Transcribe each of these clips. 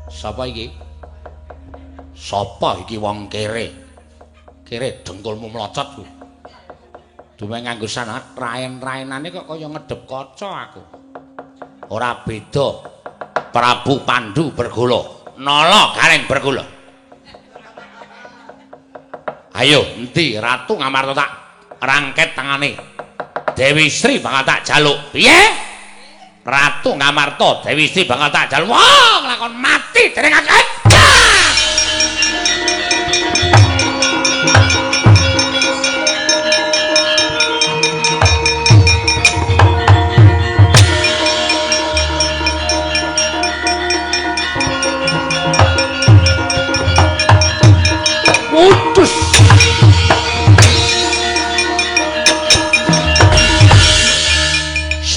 Sapa iki? Sapa iki wong kere? Kere dengkulmu mlocot kuwi. Dume nganggo sanad raen-raenane kok kaya ngedep kaca aku. Ora beda Prabu Pandu Bergula, Nala Gareng Bergula. Ayo, endi Ratu Ngamarta tak rangket tangane. Dewi Sri bakal tak jaluk. Piye? Ratu Ngamarta, Dewi Sri bakal tak jaluk. Wah, nglakon mati dereng akeh. Utus.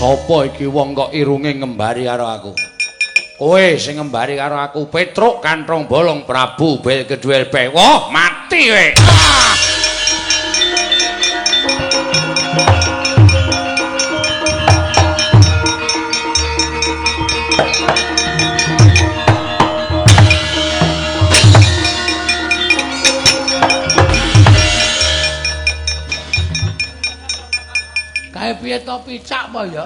Sapa iki wong kok irunge ngembari karo aku? Kowe sing ngembari karo aku Petruk Kanthong Bolong Prabu Belgeduel P. Wah, mati kowe. Kae piye to picak apa ya?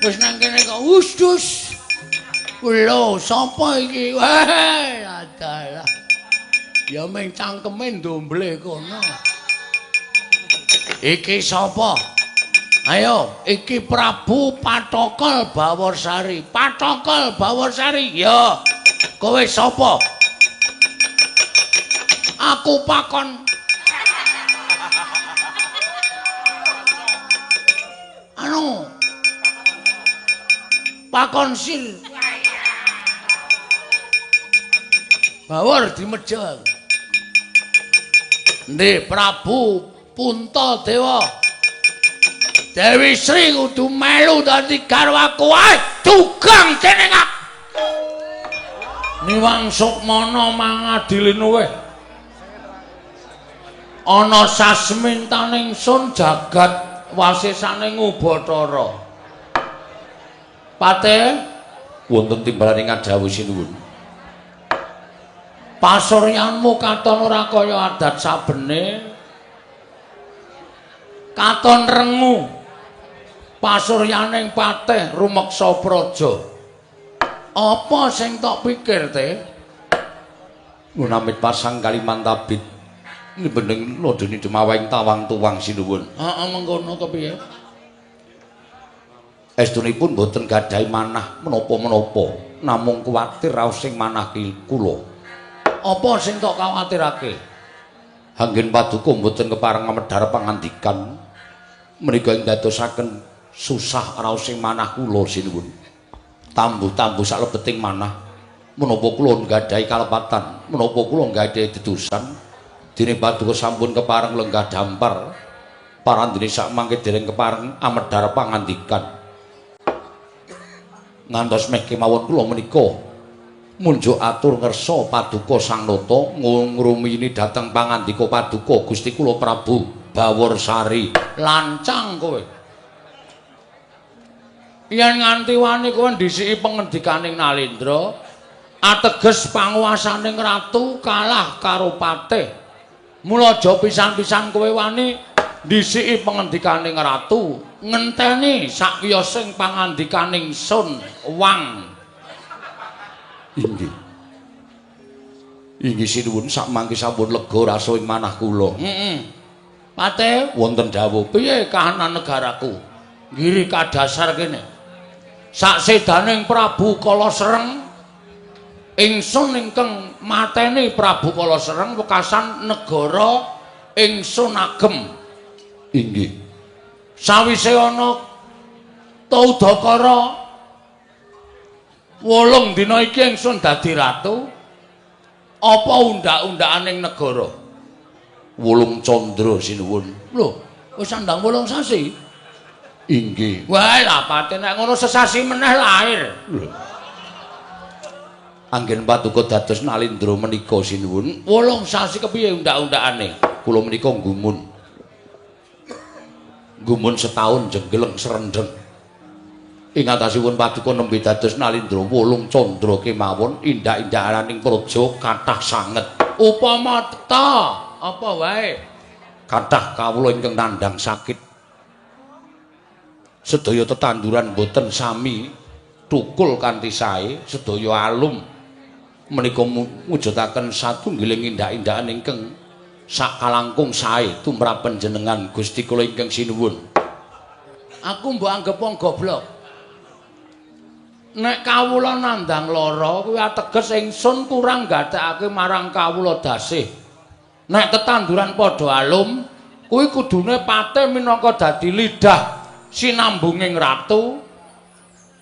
Wis nang kene kok usdus. Lho, sapa iki? Weh, adalah. Ya meng cangkeme ndomble kono. Iki sapa? Ayo, iki Prabu Patokol Baworsari. Patokol Baworsari. Ya. Kowe sapa? Aku pakon pakon sil Bawor dimeja. Ndhe Prabu Puntadewa, Dewi Sri kudu melu dadi garwaku. Ae dugang dening aku. Niwang Sukmana mangadili nuwe. Ana sasmintaning sun jagat wasisane Ngubathara. Pate wonten timbalan ingkang dawuh sinuwun. Pasuryanmu katon ora kaya adat sabene. Katon rengu. Pasuryaning patih rumeksa praja. Apa sing tok pikir te? Munamit pasang Kalimantabit. Ini bening lodoni demawing tawang tuwang sinuwun. Heeh, mengkono to piye? Estunipun boten gadahi manah menapa-menapa, namung kuwatir raos sing manah kula. Apa sing tok kawatirake? Anggen paduka boten kepareng medhar pangandikan. Menika ing dadosaken susah raos sing manah kula sinuwun. Tambuh-tambuh saklebeting manah menapa kula gadahi kalepatan, menapa kula gadahi dedusan, dene paduka sampun kepareng lenggah dampar. Parandene sak mangke dereng kepareng amedhar pangandikan. Ngantos meh kemawon kula menika munjuk atur ngersa paduka Sang Nata ngrumiyini dhateng pangandika paduka Gusti kula Prabu Baworsari. Lancang kowe. Yen nganti wani kowe ndhisiki pengendikaning Nalendra, ateges panguwasaning ratu kalah karo patih. Mula aja pisan-pisan kowe wani ndhisiki pengendikaning ratu, ngenteni sakwiyosing pangandikaning Sun Wang. Inggih. Inggih sinuwun sakmangke sampun lega rasa ing manah kula. Patih wonten dawuh, piye kahanan negaraku? Ngiri kadasar kene. Saksedaning Prabu Kalasereng, ingsun ingkang mateni Prabu Kalasereng wekasan negara ingsun agem. Inggih. Sawise ana Taudakara 8 dina iki ingsun dadi ratu. Apa undak-undakaning negara? 8 candra sinuwun. Lho, wis andang 8 sasi. Inggih. Wah, lah paten nek ngono sesasi meneh lair. Lho. Anggen paduka dados Nalendra menika sinuwun. 8 sasi kepiye undak-undakane? Kula menika gumun setahun jenggeleng serendeng. ing atasipun paduka nembe dados Nalindra Wolung Candra kemawon indak-indakaning praja kathah sanget. Upama ta apa wae kathah kawula ingkang nandhang sakit. Sedaya tetanduran boten sami tukul kanthi sae, sedaya alum menika mujudaken satunggiling indak-indakan ingkang sakalangkung sae tumrap panjenengan Gusti kula ingkang sinuwun. Aku mbok anggap wong goblok. Nek kawula nandhang lara kuwi ateges ingsun kurang gatekake marang kawula dasih. Nek tetanduran padha alum kuwi kudune patih minangka dadi lidah sinambunging ratu.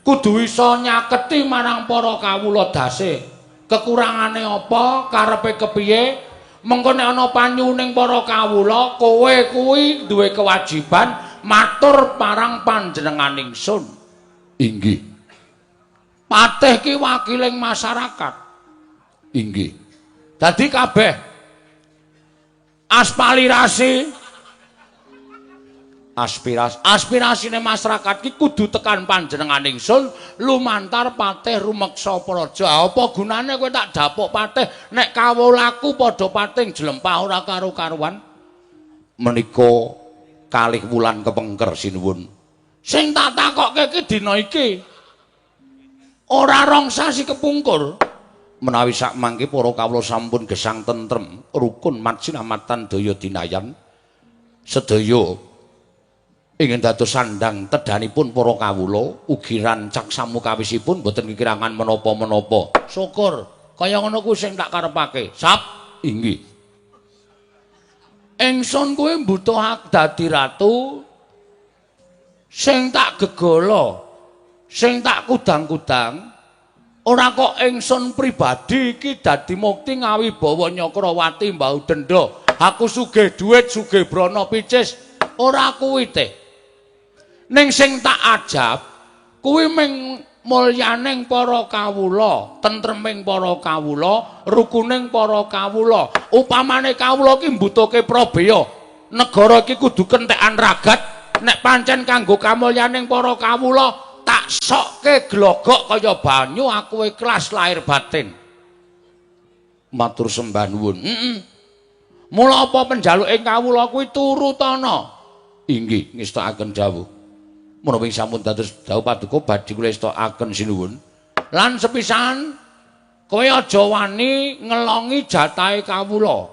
Kudu iso nyaketi marang para kawula dasih. Kekurangane apa, karepe kepiye? Mengko nek ana panyuning para kawula, kowe kuwi duwe kewajiban matur marang panjenenganing ingsun. Inggih. Patih ki wakiling masyarakat. Inggih. Dadi kabeh aspirasine masyarakat ki kudu tekan panjenenganing ingsun lumantar patih rumeksa praja. Apa gunane kowe tak dapuk patih nek kawulaku padha pating jlempah ora karo-karuan? Menika kalih wulan kepengker sinuwun. Sing tak takokke iki dina iki ora rong sasi kepungkur menawi sak mangke para kawula sampun gesang tentrem rukun majinamatan daya dinayan sedaya ingin dados sandang tedhanipun para kawula ugi rancak samukawisipun boten kekirangan menapa-menapa. Syukur kaya ngono kuwi sing tak karepake. Sap inggih. Ingsun kuwi mbutuhake dadi ratu sing tak gegala, sing tak kudang-kudang. Ora kok ingsun pribadi iki dadi mukti ngawibawa Nyakrawati mbau denda. Aku sugih dhuwit, sugih brana picis. Ora kuwi teh. Ning sing tak ajab kuwi ming mulyaning para kawula, tentreming para kawula, rukuning para kawula. Upamane kawula ki mbutuhke prabeya, negara iki kudu kentekan ragat. Nek pancen kanggo kamulyaning para kawula, tak sokke glogok kaya banyu, aku ikhlas lahir batin. Matur sembah nuwun. Mula apa penjaluke kawula kuwi turutana. Inggih, ngestakaken dawuh. Menawi sampun dados dawuh paduka badhe kula estakaken sinuwun. Lan sepisan kowe aja wani ngelongi jatahe kawula.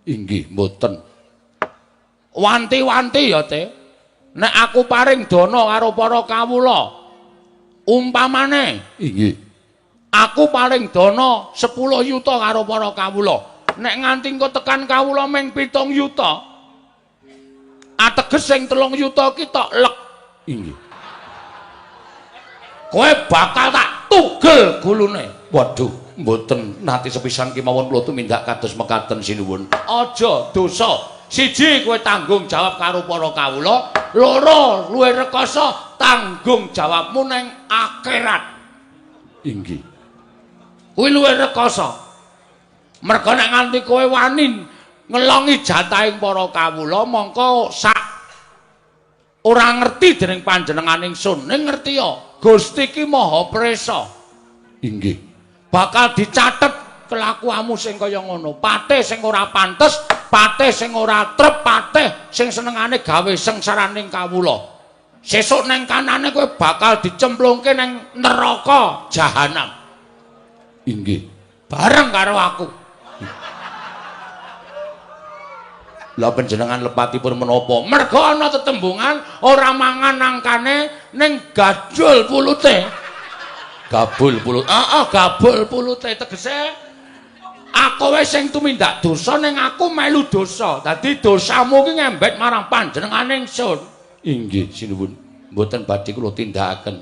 Inggih, mboten. Wanti-wanti ya, Teh. Nek aku paring dana karo para kawula, umpamane, inggih. Aku paring dana 10 yuta karo para kawula. Nek nganti engko tekan kawula ming 7 yuta, ateges sing 3 yuta ki tok lek. Inggih. Kowe bakal tak tugel gulune. Waduh, mboten nate sepisan kemawon kula tumindak kados mekaten sinuwun. Aja dosa. Siji kowe tanggung jawab karo para kawula, loro luwih rekoso tanggung jawabmu ning akhirat. Inggih. Kuwi luwih rekoso. Merga nek nganti kowe wani ngelongi jatahing para kawula, mongko sak ora ngerti dening panjenenganing ingsun, ning ngerti ya, Gusti ki Maha Presa. Inggih. Bakal dicatet kelakuanmu sing kaya ngono. Patih sing ora pantes, patih sing ora trep, patih sing senengane gawe sengsaraning kawula. Sesuk ning kanane kowe bakal dicemplungke ning neraka jahanam. Inggih. Bareng karo aku. Lah panjenengan lepatipun menapa? Merga ana tetembungan ora mangan nangkane ning gajul pulute. Gabul pulut. Gabul pulute tegese aku wis sing tumindak dosa ning aku melu dosa. Dadi dosamu ki ngembet marang panjenenganing ingsun. Inggih, sinuwun. Mboten badhe kula tindakaken.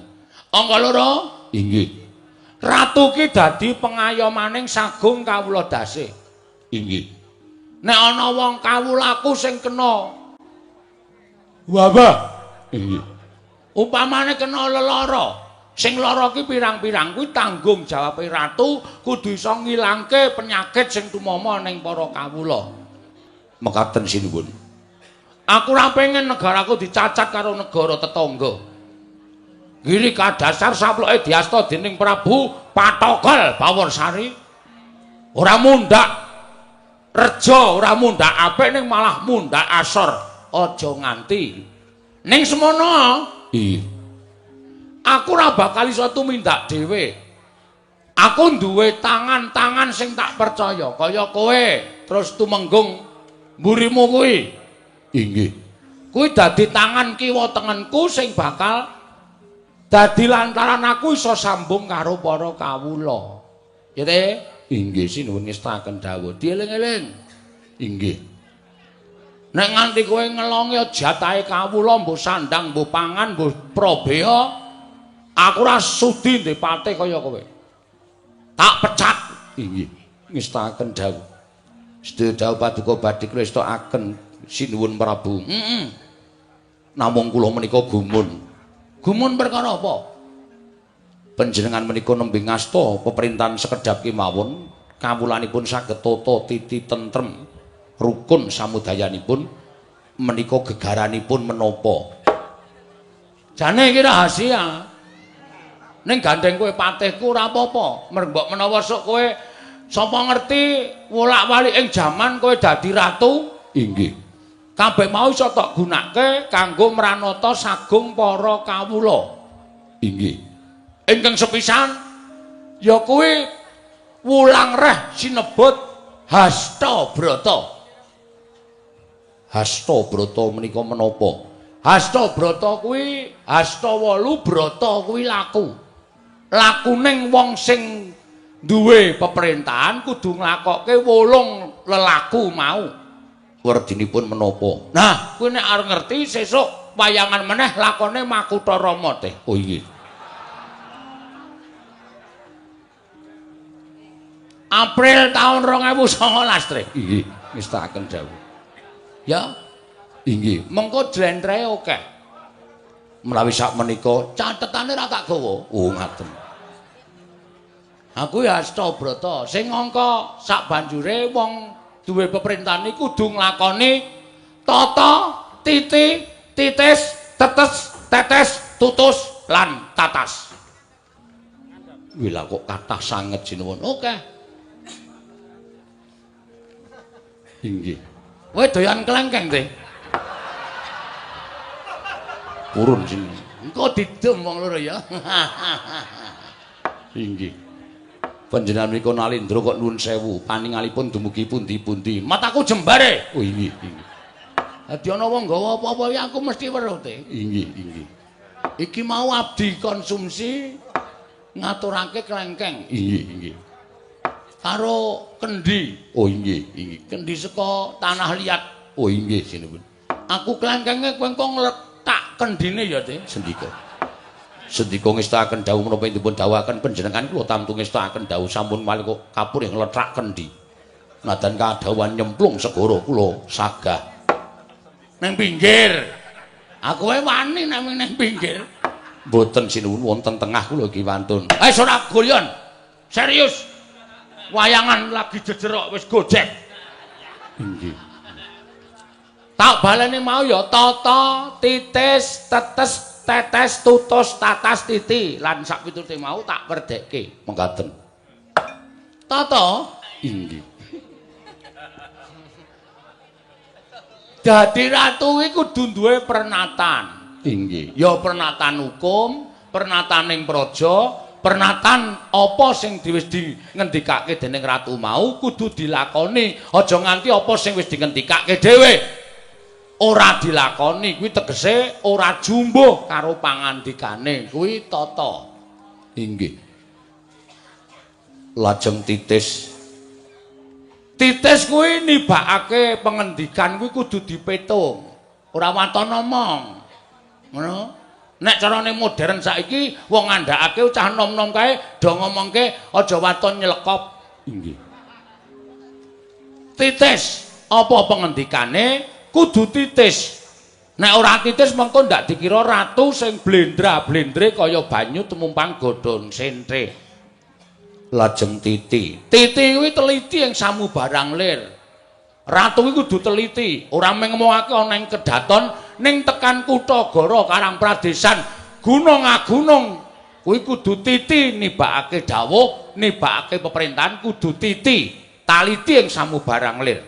Angka loro? Inggih. Ratu ki dadi pengayomaning sagung kawula dasih. Inggih. Nek ana wong kawulaku sing kena wabah, inggih. Upamane kena lelara, sing lara ki pirang-pirang kuwi tanggung jawabe ratu kudu iso ngilangke penyakit sing tumama ning para kawula. Mekaten sinuwun. Aku ora pengen negaraku dicacat karo negara tetangga. Giri kadasar saploke diasta dening Prabu Patokal Baworsari. Ora mundak reja, ora mundak apik ning malah mundak asor. Aja nganti. Ning semono, iya. Aku ora bakal iso tumindak dhewe. Aku duwe tangan-tangan sing tak percaya kaya kowe terus tumenggung mburimu kuwi. Inggih. Kuwi dadi tangan kiwa tengenku sing bakal dadi lantaran aku iso sambung karo para kawula. Ya te? Inggih sinuwun ngestaken dawuh. Dieling-eling. Inggih. Nek nganti kowe ngelongi jatahe kawula mbuh sandang, mbuh pangan, mbuh probea, aku ora sudi ndek patih kaya kowe. Tak pecat. Inggih. Ngestaken dawuh. Sedaya dawuh paduka badhe krestakaken sinuwun Prabu. Namung kula menika gumun. Gumun perkara apa? Panjenengan menika nembe ngasta peperintahan sekedhap kemawon, kawulanipun saged tata titi tentrem, rukun samudayanipun menika gegaranipun menapa? Jane iki rahasia. Ning gandeng kowe patihku ora apa-apa, mbok menawa sok kowe sapa ngerti wolak-walik ing jaman kowe dadi ratu? Inggih. Kabeh mau iso tok gunake kanggo mranata sagung para kawula. Inggih. Ingkang sepisan ya kuwi wulang reh sinebut Hastabrata. Hastabrata menika menapa? Hastabrata kuwi hasta 8 brata kuwi laku. Lakuning wong sing duwe peperintahan kudu nglakokke 8 lelaku mau. Werdinipun menapa? Nah, kuwi nek arep ngerti sesuk wayangan meneh lakone Makutha Rama teh. Oh iya. April tahun 2019 Tre. Inggih, ngestakaken dawuh. Ya. Inggih, mengko jlentreh akeh. Menawi sak menika catetane ra tak gawa. Oh, ngaten. Aku ya Hastabrata sing angka sak banjure wong duwe peperintahan iku kudu nglakoni tata, titi, titis, tetes, tetes, tutus lan tatas. Wila kok kathah sanget sinuwun. Oke. Inggih. Kowe doyan klengkeng, Teh? Purun sini. Engko didem wong loro ya. Inggih. Panjenengan menika nalindra kok nuwun sewu, paningalipun dumugi pundi-pundi. Mataku jembare. Oh inggih, inggih. Dadi ana wong nggawa apa-apa ya aku mesti weruh, Teh. Inggih, inggih. Iki mau abdi konsumsi ngaturake klengkeng. Inggih, inggih. Karo kendi. Oh inggih, inggih. Kendi saka tanah liat. Oh inggih sinuwun. Aku klengkenge kowe engko ngletak kendine ya, Teh. Sendika. Sendika ngestakaken dawuh menapa dipun dawuhaken panjenengan kula tamtu ngestakaken dawuh sampun malih kok kapurih ngletak kendi. Nadan kadhawuhan nyemplung segara kula sagah. Nang pinggir. Aku wae wani nang pinggir. Mboten sinuwun wonten tengah kula iki wantun. Ora guyon. Serius. Wayangan lagi jejerok wis gojek. Inggih. Tak baleni mau ya tata, titis, tetes, tetes, tutus, tatas, titi lan sak piturute mau tak werdekke mengkaten. Tata? Inggih. Dadi ratu kuwi kudu duwe pernatan. Inggih. Ya pernatan hukum, pernataning praja, pernatan apa sing wis dingendikake dening ratu mau kudu dilakoni, aja nganti apa sing wis dingendikake dhewe ora dilakoni. Kuwi tegese ora jumbuh karo pangandikane. Kuwi tata. Inggih. Lajeng titis. Titis kuwi nibakake pengendikan kuwi kudu dipetung. Ora waton omong. Ngono. Nek carane modern saiki wong ngandhakake cah nom-nom kae do ngomongke aja waton nyelekop. Inggih. Titis, apa pengendikane kudu titis. Nek ora titis mengko ndak dikira ratu sing blendra-blendre kaya banyu tumumpang godhong sentre. Lajeng titi. Titi kuwi teliti ing samu barang lir. Ratu kuwi kudu teliti, ora mung ngomongake ana ing kedaton ning tekan kutha gara Karang Pradesan gunung agunung kuwi kudu titi nibakake dawuh, nibakake peperintahan kudu titi, taliti ing samubarang lir.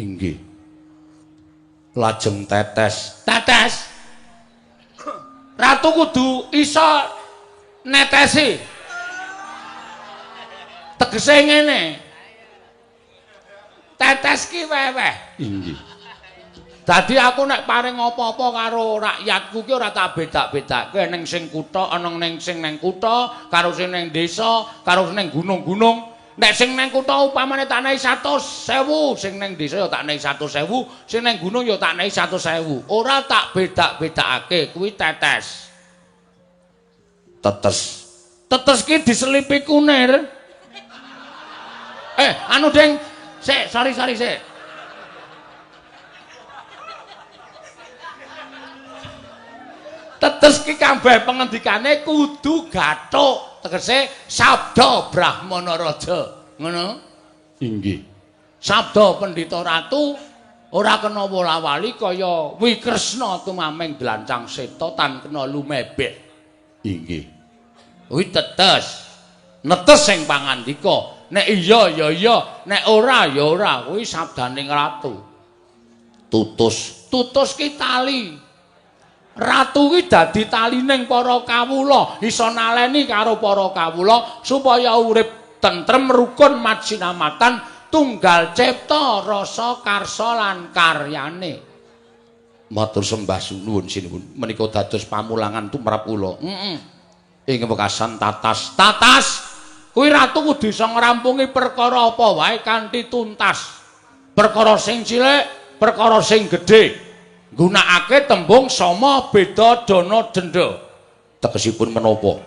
Inggih. Lajeng tetes. Tetes. Ratu kudu iso netesi. Tegese ngene. Tetes ki weweh. Inggih. Dadi aku nek paring apa-apa karo rakyatku ki ora tak bedak-bedake ning sing kutha ana ning sing nang kutha, karo sing nang desa, karo sing nang gunung-gunung. Nek sing nang kutha upamane tak nehi 100.000, sing nang desa ya tak nehi 100.000, sing nang gunung ya tak nehi 100.000. Ora tak bedak-bedakake, kuwi tetes. Tetes. Tetes ki diselipi kunir. Anu Deng, sik, sorry sik. Tetes ki kabeh pengendikane kudu gathuk, tegese sabda Brahmana Raja. Ngono? Inggih. Sabda Pendhita Ratu ora kena wola-wali kaya Wikresna tumameng dlancang seta tan kena lumebek. Inggih. Kuwi tetes. Netes sing pangandika. Nek iya ya iya, nek ora ya ora. Kuwi sabdaning ratu. Tutus. Tutus ki tali. Ratu ki dadi talining para kawula, iso naleni karo para kawula supaya urip tentrem rukun majinamatan tunggal cipta rasa karsa lan karyane. Matur sembah nuwun sinuwun menika dados pamulangan tumrap kula. Ing wekasan tatas. Tatas kuwi ratu kudu iso ngrampungi perkara apa wae kanthi tuntas. Perkara sing cilik, perkara sing gedhe. Gunakake tembung sama beda dana denda. Tegesipun menapa?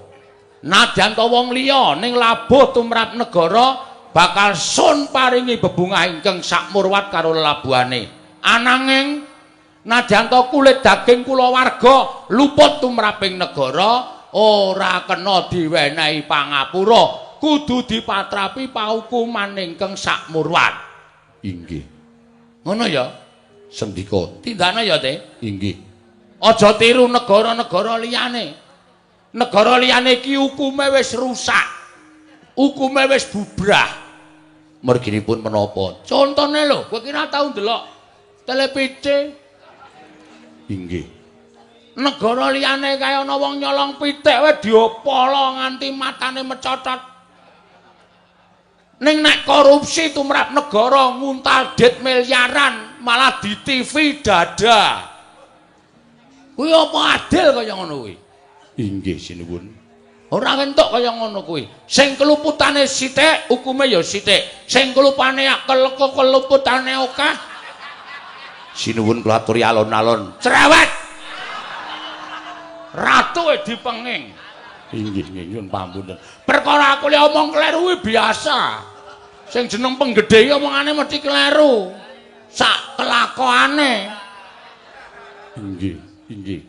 Nadyan ta wong liya ning labuh tumrap negara bakal sun paringi bebungah ingkang sakmurwat karo lelabuhane. Ananging nadyan ta kulit daging kulawarga luput tumraping negara ora kena diwenehi pangapura, kudu dipatrapi paukuman ingkang sakmurwat. Inggih. Ngono ya? Sendika tindakna ya Te. Inggih. Aja tiru negara-negara liyane. Negara liyane iki hukume wis rusak. Hukume wis bubrah. Merginipun menapa? Contone lho, kowe kira tau ndelok televisi? Inggih. Negara liyane kaya ana wong nyolong pitik wae diopolo nganti matane mecotot. Ning nek korupsi tumrap negara nguntal dit miliaran malah di TV dada. Kuwi apa adil kaya ngono kuwi? Inggih sinuwun. Ora entuk kaya ngono kuwi. Sing keluputane sithik hukume ya sithik. Sing kelupane keluputane akeh. Sinuwun kula aturi alon-alon. Cerewet. Ratu dipenging. Inggih nyuwun pamunten. Perkara aku le omong kleru kuwi biasa. Sing jeneng penggedhe iki omongane mesti kleru. Sak kelakuane. Inggih, inggih.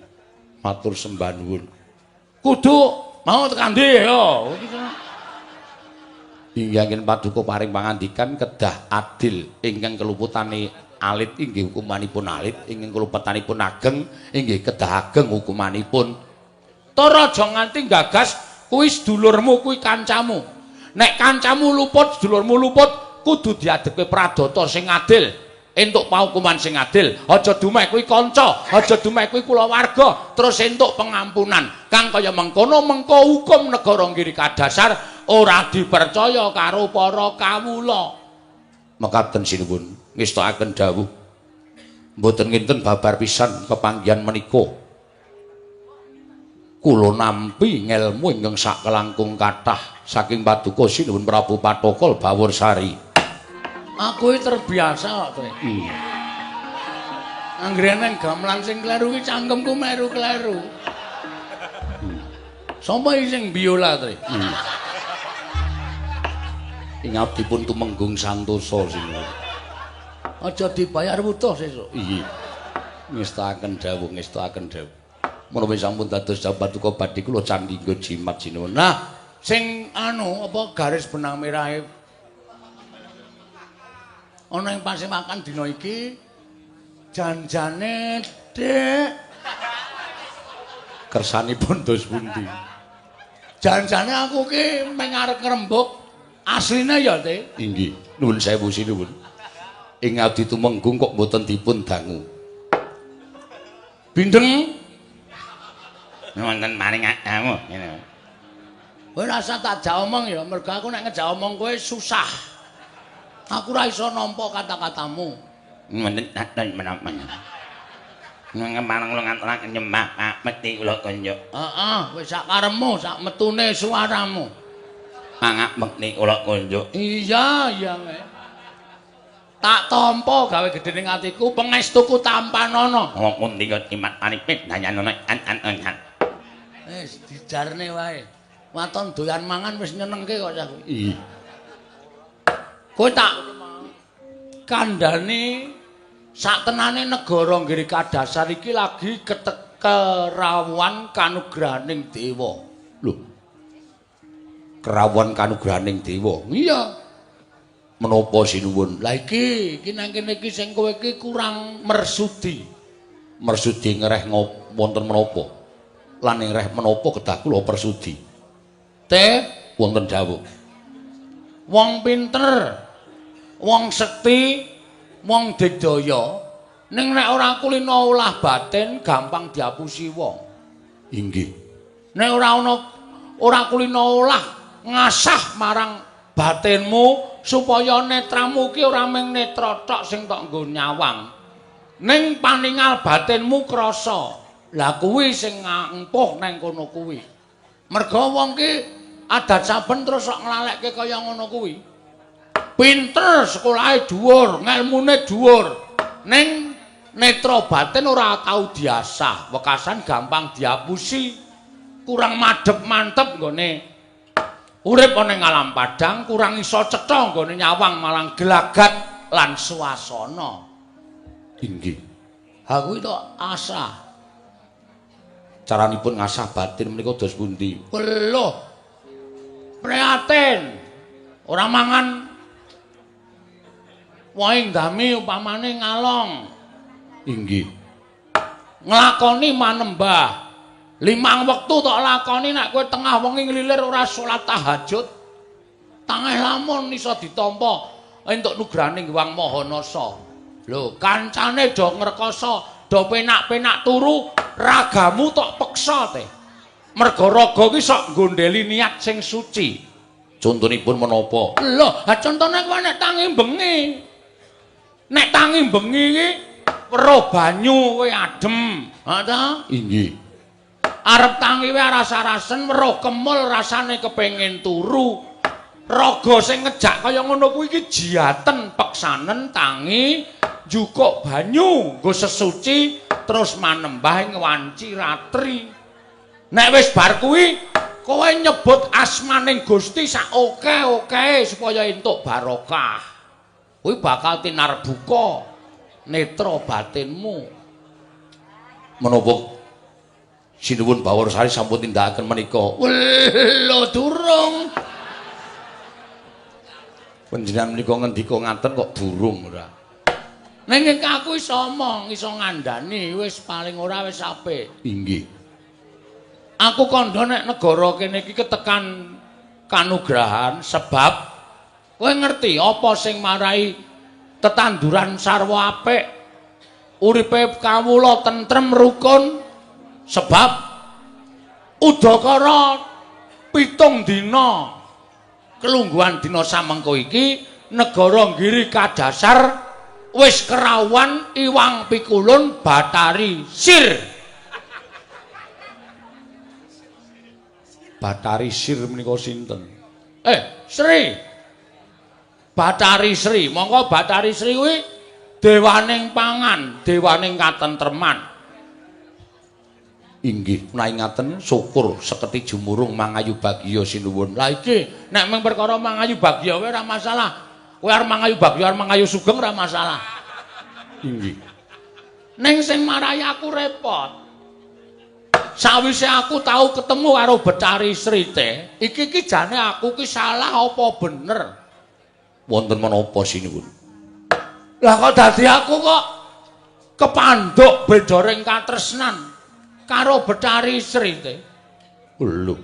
Matur sembah nuwun. Kudu mau tekan ndi ya. Inggih paduka paring pangandikan kedah adil ingkang keluputane alit inggih hukumanipun alit, ingkang keluputanipun ageng inggih kedah ageng hukumanipun. Tora aja nganti gagas kuwi sedulurmu kuwi kancamu. Nek kancamu luput, sedulurmu luput, kudu diadepke pradata sing adil, entuk paukuman sing adil. Aja dumeh kuwi kanca, aja dumeh kuwi kulawarga, terus entuk pengampunan. Kang kaya mengkono mengko hukum negara ngiri kadasar ora dipercaya karo para kawula. Mekaten sinuwun, ngestakaken dawuh. Mboten nginten babar pisan kepanggihan menika. Kula nampi ngelmu ingkang sak kelangkung kathah saking paduka sinuwun Prabu Patokol Bawursari. Aku iki terbiasa kok, Tre. Anggere nang gamelan sing kleru iki cangkemku meru kleru. Sapa iki sing biola, Tre? Ing abdipun tumenggung santosa sinuwun. Aja dibayar wutuh sesuk. Iya. Ngestakaken dawuh, ngestakaken dawuh. Menawi sampun dados paduka badhe kula candhingga jimat sinuwun. Nah, sing anu apa garis benang merahe ana ing Pasewakan dina iki janjane Dik Kersanipun dos pundi? Jan-jane aku ki meng arep ngrembug asline ya, Te. Inggih. Nuwun sewu sinuwun. Ing adi tumenggung kok mboten dipun dangu. Bindeng wonten maring kamu ngene. Kowe rasa tak jak omong ya, mergo aku nek ngejak omong kowe susah. Aku ora iso nampa kata-katamu. Wonten menapa? Ngemarang kula ngaturaken nyembah mesti kula kunjuk. Heeh, wis sak karepmu, sak metune suaramu. Mangak mekti kula kunjuk. Iya, iya. Tak tampa gawe gedhening atiku pengestuku tampanana. Wong pundi kok imat aripin danyanono an. Wis dijarne wae. Waton doyan mangan wis nyenengke kok cah. Iya. Kowe tak kandhani saktenane negara Giri Kadasar iki lagi kerawuhan kanugrahaning dewa. Lho. Kerawuhan kanugrahaning dewa. Iya. Menapa sinuwun? Lah iki nang kene iki sing kowe iki kurang mersudi. Mersudi ngereh wonten menapa? Lan ngereh menapa kedah kula persudi. Teh wonten dawuh. Wong pinter, wong sekti, wong digdaya ning nek ora kulina ulah batin gampang diapusi wong. Inggih. Nek ora kulina ulah ngasah marang batinmu supaya netramu ki ora mung netra tok sing tok nggo nyawang. Ning paningal batinmu krasa. Lah kuwi sing ngampuh nang kono kuwi. Merga wong ki adat saben terus sok nglalekke kaya ngono kuwi. Pinter, sekolahe dhuwur, ngelmune dhuwur. Ning netra batin ora tau diasah, wekasan gampang diapusi. Kurang madhep mantep nggone urip ana ing alam padang, kurang iso cetha nggone nyawang malang gelagat lan swasana. Inggih. Ha kuwi to asah. Caranipun ngasah batin menika dos pundi? Weluh. Prihatin. Ora mangan wae ndami upamane ngalong. Inggih. Nglakoni manembah. 5 wektu tok lakoni nek kowe tengah wengi nglilir ora salat tahajud. Tangeh lamun iso ditampa entuk nugraning Hyang Mahanasa. Lho, kancane do ngrekoso, do penak-penak turu, ragamu tok peksa teh. Merga raga ki sok nggondheli niat sing suci. Contonipun menapa? Lho, ha contone kowe nek tangi bengi. Nek tangi bengi ki weruh banyu kowe adem. Ha ta? Inggih. Arep tangi wae rasa-rasen weruh kemul rasane kepengin turu. Raga sing ngejak kaya ngono kuwi iki jiaten peksanen tangi njukuk banyu nggo sesuci terus manembah ing wanci ratri. Nek wis bar kuwi kowe nyebut asmaning Gusti sak oke-oke supaya entuk barokah. Kuwi bakal tinarbuka netra batinmu. Menapa sinuwun Bawarsari sampun tindakaken menika? Lho durung. Panjenengan menika ngendika ngaten kok durung ora. Ning aku iso omong, iso ngandani wis paling ora wis apik. Inggih. Aku kandha nek negara kene iki ketekan kanugrahan sebab kowe ngerti apa sing marai tetanduran sarwa apik, uripe kawula tentrem rukun sebab udakara 7 dina kelungguhan dina samengko iki negara Giri Kadasar wis kerawuhan iwang pikulun Bathari Sir. Bathari Sir menika sinten? Sri. Bathari Sri. Monggo Bathari Sri kuwi dewaning pangan, dewaning katentreman. Inggih, menawi ngaten syukur seketi jumurung mangayu bagya sinuwun. Lah iki nek mung perkara mangayu bagya wae ora masalah. Kowe arep mangayu bagya, arep mangayu sugeng ora masalah. Inggih. Ning sing marai aku repot. Sawise aku tau ketemu karo Bathari Sri teh, iki jane aku ki salah apa bener? Wonten menapa sinuwun? Lah kok dadi aku kok kepandhuk beda ring katresnan. karo Betari Sri te. Lho.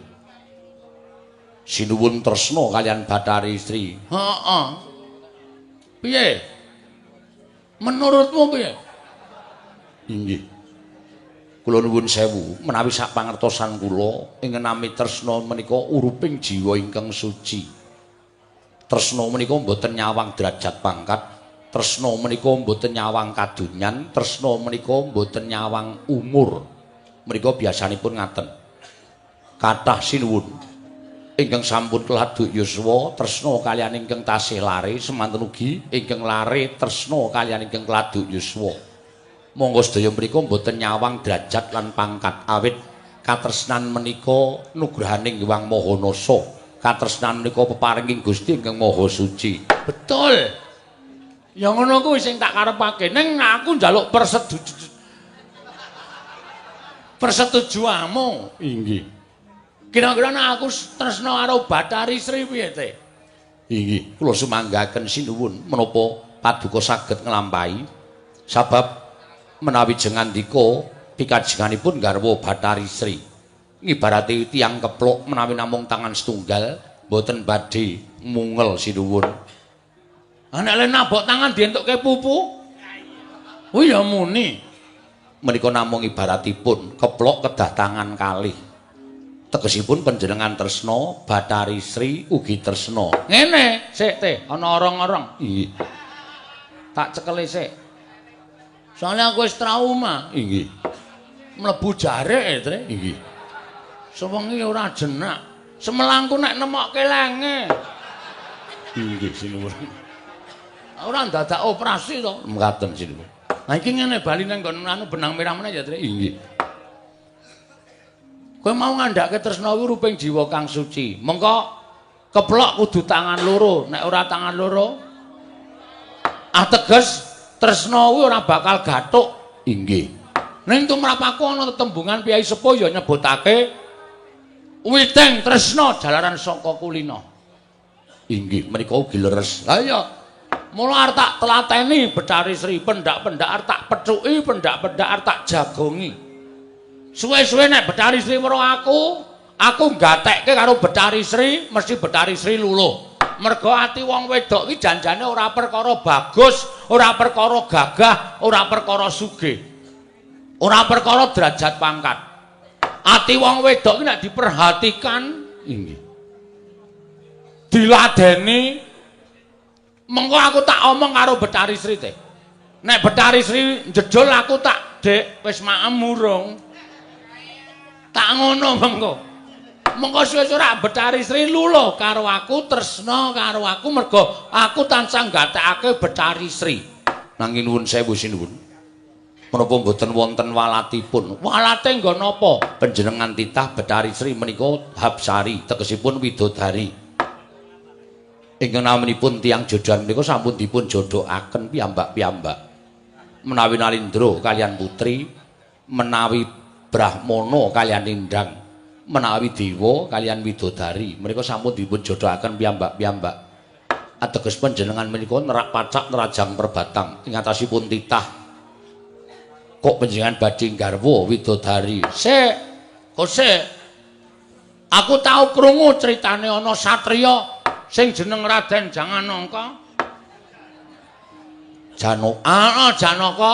Sinuwun tresna kalian Betari Sri. Heeh. Piye? Menurutmu piye? Inggih. Kula nuwun sewu, menawi sak pangertosan kula ing nami tresna menika uruping jiwa ingkang suci. Tresna menika mboten nyawang derajat pangkat, tresna menika mboten nyawang kadunyan, tresna menika mboten nyawang umur. Menika biasanipun ngaten. Kathah sinuwun ingkang sampun keladuk yuswa tresna kaliyan ingkang tasih lare semanten ugi ingkang lare tresna kaliyan ingkang keladuk yuswa. Monggo sedaya mriku mboten nyawang derajat lan pangkat awit katresnan menika nugrahaning Hyang Maha Nasa. Katresnan menika peparinging Gusti ingkang Maha Suci. Betul. Ya ngono kuwi sing tak karepake. Ning aku njaluk persetujuanmu. Inggih. Kira-kira aku tresna karo Betari Sri piye te? Inggih, kula sumanggaken sinuwun menapa paduka saged nglampahi sabab menawi jengandika pikajenganipun garwa Betari Sri ngibarati tiyang keplok menawi namung tangan setunggal boten badhe mungel sinuwun. Nek le nabok tangan dientukke pupu. Oh ya muni. Menika namung ibaratipun keplok kedah tangan kalih. Tegesipun panjenengan tresna Betari Sri ugi tresna. Ngene, sik te, ana orong-orong. Nggih. Tak cekeli sik. Soalnya aku wis trauma. Inggih. Mlebu jarik, Tre. Inggih. Sewengi ora jenak. Semelangku nek nemokke lenge. Inggih, sinuwun. Ora dadak operasi to. Mekaten sinuwun. Nah iki ngene bali nang anu benang merah meneh ya, Tre. Inggih. Kowe mau ngandhake tresna kuwi ruping jiwa kang suci. Mengko keplok kudu tangan loro, nek ora tangan loro ateges tresna kuwi ora bakal gathuk. Inggih. Ning tumrapaku ana tetembungan Piyai Sepuh ya nyebutake witing tresna jalaran saka kulina. Inggih, menika ugi leres. Lah ya mula arep tak telateni Betari Sri, pendak-pendak arep tak pecuki, pendak-pendak arep tak jagongi. Suwe-suwe nek Betari Sri weruh aku gatekke karo Betari Sri, mesti Betari Sri luluh. Mergo ati wong wedok iki janjane ora perkara bagus, ora perkara gagah, ora perkara sugih. Ora perkara derajat pangkat. Ati wong wedok iki nek diperhatikan, inggih. Diladeni mengko aku tak omong karo Betari Sri teh. Nek Betari Sri njejul aku tak dek wis maem murung. Tak ngono mengko. Mengko suwe-suwe Betari Sri luluh karo aku, tresna karo aku mergo aku tansah gatekake Betari Sri. Nanging nuwun sewu sinuwun. Menapa mboten wonten walatipun? Walate nggo napa? Panjenengan titah Betari Sri menika Habsari, tegesipun widodari. Ingkang namanipun tiyang jodohan menika sampun dipun jodohaken piyambak-piyambak. Menawi Nalindra kalian putri, menawi Brahmana kalian Indang, menawi dewa kalian widodari, mereka sampun dipun jodohaken piyambak-piyambak. Ateges panjenengan menika nerak pacak nerajang perbatang ing atasipun titah. Kok panjenengan badhe garwa widodari? Sik, kok sik. Aku tau krungu critane ana satriya sing jeneng Raden Janganaka. Janaka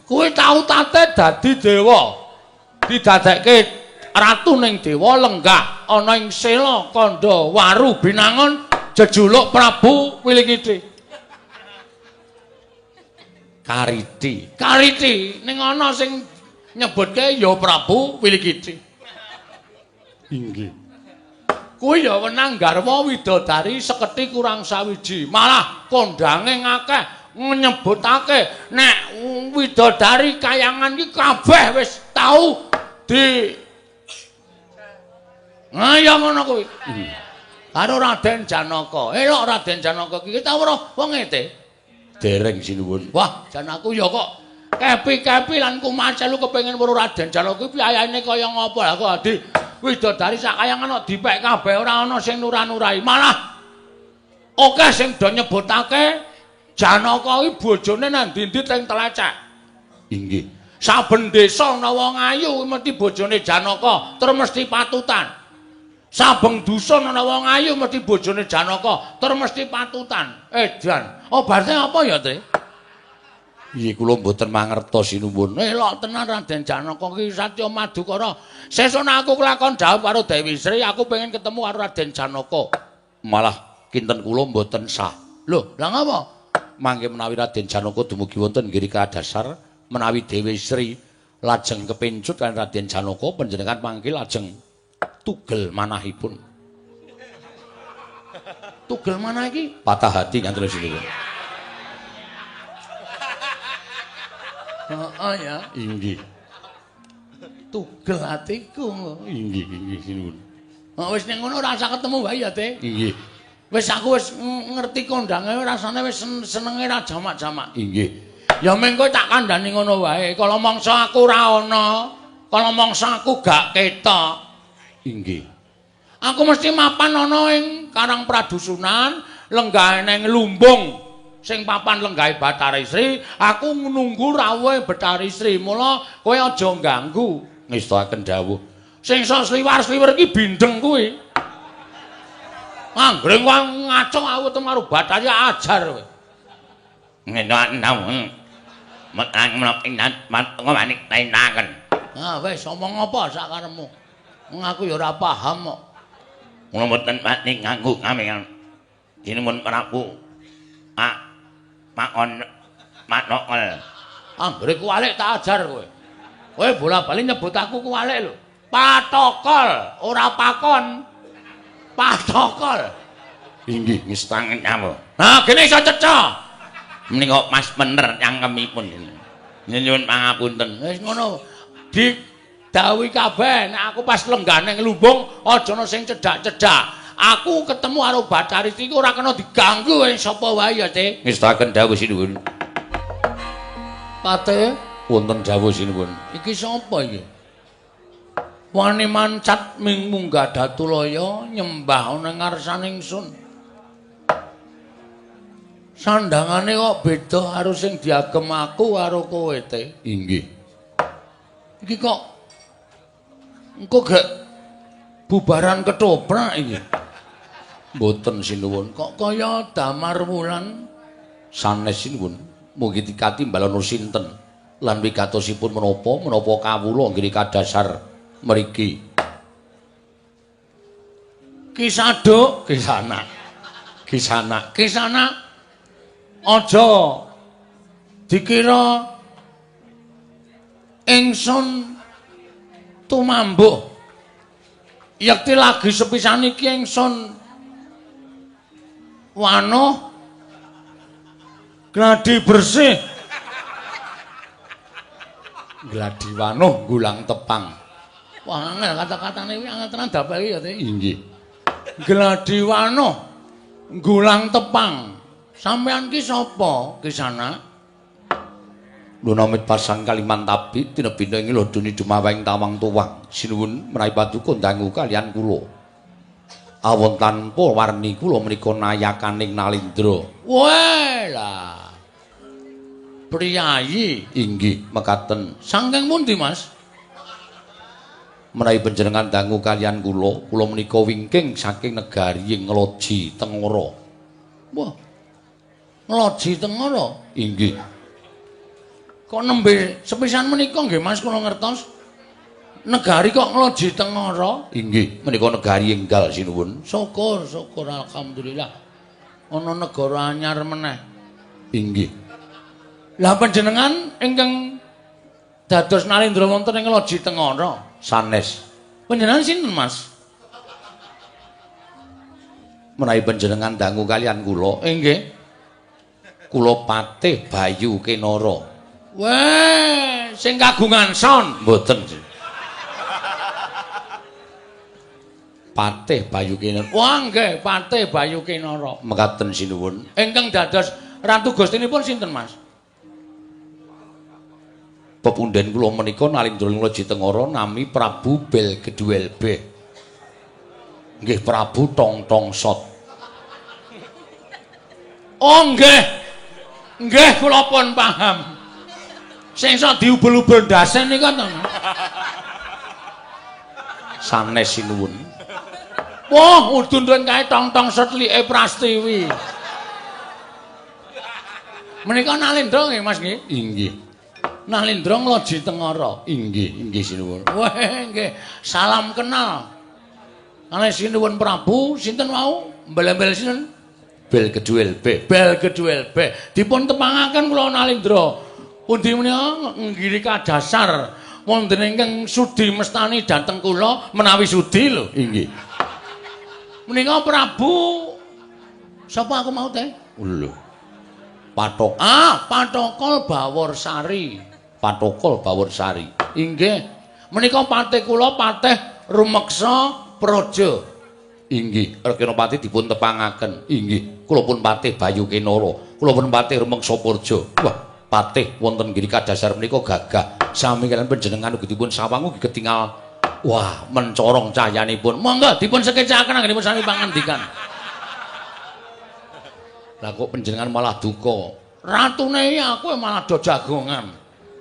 kuwi tau tate dadi dewa. Didadekke ratu ning dewa lenggah ana ing sela kandha waru binangun jejuluk Prabu Wilikiti. Kariti ning ana sing nyebutke ya Prabu Wilikiti. Inggih. Kuwi ya wenang garwa widodari seketi kurang sawiji, malah kondange ngakeh nyebutake nek widodari kayangan iki kabeh wis tau di ya ngono kuwi. Karo Raden Janaka. Elok Raden Janaka iki tau weruh wong ete. Dereng sinuwun. Wah, jan aku ya kok kepi-kepi lan kumacel kepengin weruh Raden Janaka kuwi piyayane kaya ngapa lha kok adi widodari sak kayangan kok dipek kabeh ora ana sing nurah-nurahi. Malah akeh sing do nyebutake Janaka iki bojone nang ndi-ndi teng Tlecek. Inggih. Saben desa ana wong ayu mesti bojone Janaka tur mesti patutan. Saben dusun ana wong ayu mesti bojone Janaka tur mesti patutan. Edan, obate apa ya, Tri? Iya kula mboten mangertos sinuwun. Elok tenan Raden Janaka ki Satya Madukara. Sesuk aku kelakon dawuh karo Dewi Sri, aku pengen ketemu karo Raden Janaka. Malah kinten kula mboten sah. Lho, lha ngapa? Mangke menawi Raden Janaka dumugi wonten nggih kadasar menawi Dewi Sri lajeng kepincut kan Raden Janaka panjenengan mangke lajeng tugel manahipun. Tugel manah iki patah hati ngaten sinuwun. Heeh ya, inggih. Tugel atiku. Inggih sinuwun. Wis ning ngono ora usah ketemu wae ya, Te. Inggih. Wis aku wis ngerti kondange rasane wis senenge ra jamak-jamak. Inggih. Ya mengko tak kandhani ngono wae. Kala mangsa aku ora ana, kala mangsa aku gak ketok. Inggih. Aku mesti mapan ana ing Karang Pradusunan, lenggah ning Lumbung. Sing papan lenggahe Bathari Sri, aku nunggu rawuhe Bathari Sri. Mula kowe aja ganggu. Ngestakaken dawuh. Sing sok sliwar-sliwer iki bindeng kuwi. Anggere kowe ngaco aku karo Bathari ajar kowe. Ngendak-ndak. Metang menawa ngomani tenaken. Ah wis omong apa sak karepmu. Aku ya ora paham kok. Mula mboten pati nganggo kami. Sinuwun Prabu. Makon manokol. Anggere kuwalik tak ajar kowe. Kowe bola-bali nyebut aku kuwalik lho. Patokol, ora pakon. Patokol. Inggih, ngestangen nyamu. Nah, kene iso ceca. Menika Mas bener cangkemipun. Nyuwun pangapunten. Wis ngono. Didhawuhi kabeh nek aku pas lenggah ning Lumbung aja ana sing cedhak-cedhak. Aku ketemu karo Bathari iki ora kena diganggu sapa wae ya, Te. Ngestaken dawuh sinuwun. Pate wonten dawuh sinuwun. Iki sapa iki? Wani mancat ming munggah Datulaya nyembah ana ngarsaning ingsun. Sandangane kok beda karo sing diagem aku karo kowe, Te. Inggih. Iki kok engko gak bubaran ketoprak iki. Mboten sinuwun, kok kaya damar wulan sanes sinuwun. Mugi dikati mbalono sinten lan wigatosipun menapa kawula nggih kadasar mriki. Kisaduk, kisana. Kisana. Aja dikira ingsun tumambuh. Yekti lagi sepisan iki ingsun wano gladi bersih. Gladi wano gulang tepang. Wah, angel kata-katane kuwi angel tenan dapel iki ya, Te. Inggih. Gladi wano gulang tepang. Sampeyan ki sapa kisana? Lunamit pasang Kalimantabi tinebina ing lodoni dumawing tawang tuwang. Sinuwun menawi paduka dangu kalian kula. Awon tanpa warni kula menika nayakaning Nalindra. Walah. Priyayi inggih mekaten. Saking pundi, Mas? Menawi panjenengan dangu kalian kula menika wingking saking negari Ngloji Tengara. Wah. Ngloji Tengara? Inggih. Kok nembe sepisan menika nggih Mas kula ngertos. Negari kok Ngloji Tengara? Inggih, menika negari enggal sinuwun. Syukur alhamdulillah. Ana negara anyar meneh. Inggih. Lah panjenengan ingkang dados Nalindra wonten ing Ngloji Tengara sanes. Panjenengan sinten, Mas? Menawi panjenengan dangu kalian kula, inggih. Kula Patih Bayu Kinara. Weh, sing kagungan son, mboten. Patih Bayu Kinara. Wah, nggih, Patih Bayu Kinara. Mekaten sinuwun. Ingkang dados ratu gustinipun sinten, Mas? Pepundhen kula menika Nalindra Ngloji Tengara nami Prabu Belgeduelbeh. Nggih, Prabu Tong-tong Sot. Oh, nggih. Nggih, kula pun paham. Sing iso diubul-ubul ndasen iki to. Sanes sinuwun. Wah, udun-udun kae tong-tong setlike Prastiwi. Menika Nalindra nggih Mas nggih? Inggih. Nalindra ngloji tengara. Inggih sinuwun. Wah, nggih. Salam kenal. Kalih sinuwun Prabu, sinten wau? Mbel-mbel sinten? Bel Keduel B. Bel Keduel B. Dipun tepangaken kula Nalindra. Pundi menika nggirika dasar wonten ingkang sudi mestani dhateng kula menawi sudi lho. Inggih. Menika Prabu sapa aku mau teh? Lho. Patokol Baworsari. Patokol Baworsari. Inggih. Menika patih kula Patih Rumeksa Praja. Inggih, Rekanopati dipun tepangaken. Inggih, kula pun Patih Bayu Kinara. Kula pun Patih Rumeksa Praja. Wah, patih wonten girika dasar menika gagah. Sami kalian panjenengan ugi dipun sawang ugi ketingal. Wah, mencorong cahayanipun. Monggo dipun sekecakaken anggenipun sami pangandikan. Lah kok panjenengan malah duka. Ratune aku malah do jagongan.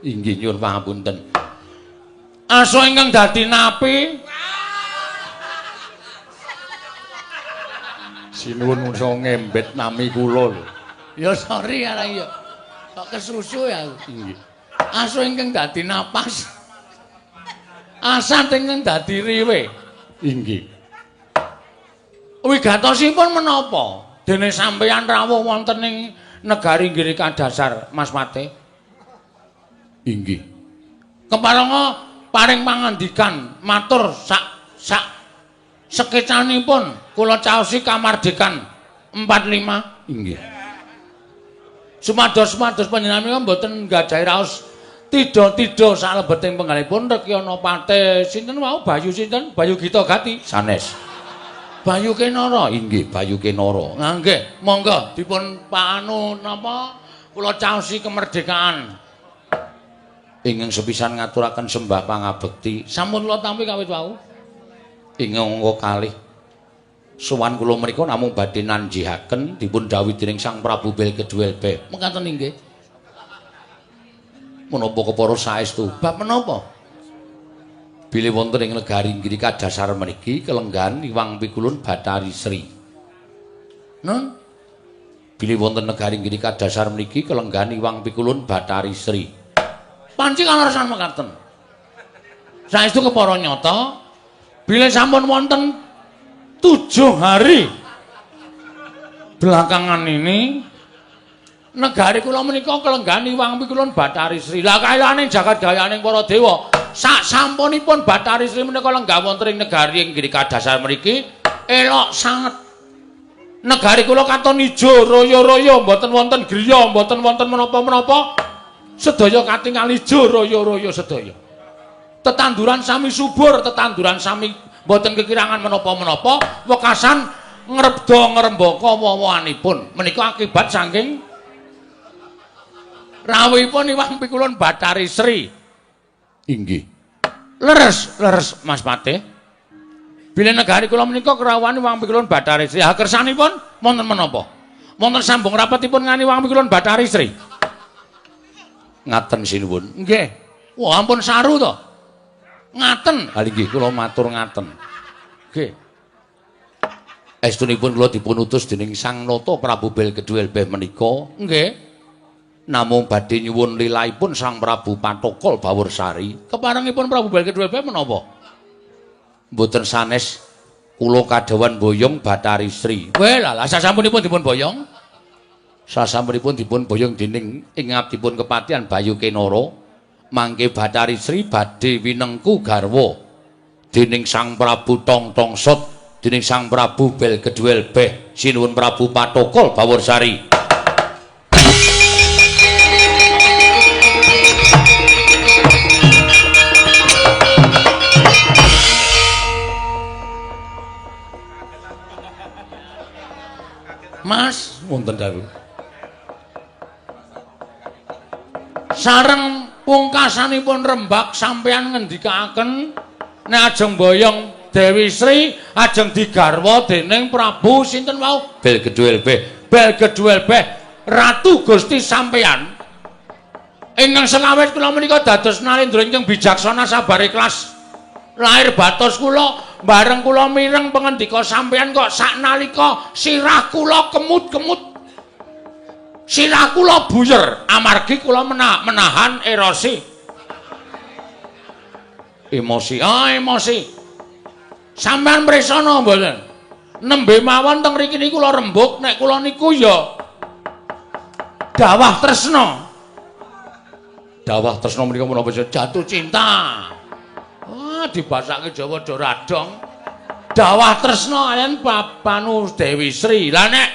Inggih nyuwun pangapunten. Asa ingkang dadi napi sinuwun iso ngembet nami kula lho. Ya sorry ya ya. Kok kesusu ya. Inggih. Asa ingkang dadi napas. Asat ingkang dadi riwe. Inggih. Wigatosipun menapa? Dene sampeyan rawuh wonten ing negari Girika Dasar, Mas Mate. Inggih. Keparanga paring pangandikan matur sak sekecanipun kula caosi kamardikan 45. Inggih. Sumados panjenengan mboten nggadhahi raos tida-tida salebeting penggalipun Rekyana Patih sinten wau Bayu sinten? Bayu Gita Gati. Sanes. Bayu Kinara. Inggih, Bayu Kinara. Nggih, monggo dipun panu napa kula caosi kemerdekaan. Ingkang sepisan ngaturaken sembah pangabekti. Sampun kula tampi kawit wau. Ing angka kalih sowan kula mriku namung badhe nanjihaken dipun dawuh dening Sang Prabu Belkeduel B. Mekaten inggih. Menapa kepara saestu? Bab menapa? Bilih wonten ing negari Girika Dasar mriki kelenggan Iwang Pikulun Bathari Sri. Nun? Bilih wonten negari Girika Dasar mriki kelenggan Iwang Pikulun Bathari Sri. Panci kaleresan mekaten. Saestu kepara nyata bilih sampun wonten 7 hari belakangan ini negari kula menika kelenggan Iwang Pikulun Bathari Sri. Lah kaelaning jagat gayaning para dewa sak sampunipun Bathari Sri menika lenggah wonten ing negari ing Girika Dasar mriki elok sanget. Negari kula katon ijo raya-raya mboten wonten griya, mboten wonten menapa-menapa. Sedaya katingal ijo raya-raya sedaya. Tetanduran sami subur, tetanduran sami mboten kekirangan menapa-menapa, wekasan ngrebda ngrembaka wowoanipun. Menika akibat saking rawuhipun Iwang Pikulun Bathari Sri. Inggih. Leres Mas Patih. Bilih negari kula menika kerawuhan Iwang Pikulun Bathari Sri. Ha kersanipun wonten menapa? Wonten sambung rapetipun ngani Iwang Pikulun Bathari Sri. Ngaten sinuwun. Nggih. Wah ampun saru to. Ngaten. Kali nggih kula matur ngaten. Nggih. Estunipun kula dipun utus dening Sang Nata Prabu Belkeduel B menika. Nggih. Namung badhe nyuwun lilahipun Sang Prabu Patokol Baworsari. Keparengipun Prabu Belkeduel B menapa? Mboten sanes kula kadhawan boyong Bathari Sri. Weh lha sasampunipun dipun boyong. Sasampunipun dipun boyong dening ing abdipun kepatihan Bayu Kinara. Mangke Bathari Sri badhe winengku garwa dening Sang Prabu Tongtongsot, dening Sang Prabu Belkeduel B, sinuwun Prabu Patokol Baworsari. Mas, wonten dawuh. Sareng pungkasanipun rembag sampeyan ngendikaken nek ajeng boyong Dewi Sri ajeng digarwa dening Prabu sinten wau? Belkeduel B. Belkeduel B, Ratu Gusti sampeyan Ingkang sengawit kula menika dados narendra ingkang bijaksana sabar ikhlas. Lahir batos kula bareng kula mireng pangandika sampeyan kok saknalika sirah kula kemut-kemut. Sirah kula buyer amargi kula menahan erosi. Emosi. Emosi. Sampeyan mresana mboten? Nembe mawon teng mriki niku kula rembug nek kula niku ya dawah tresna. Dawah tresna menika menapa jatuh cinta. Wah, dibasake Jawa do radong. Dawah tresna ayen Papanu Dewi Sri. Lah nek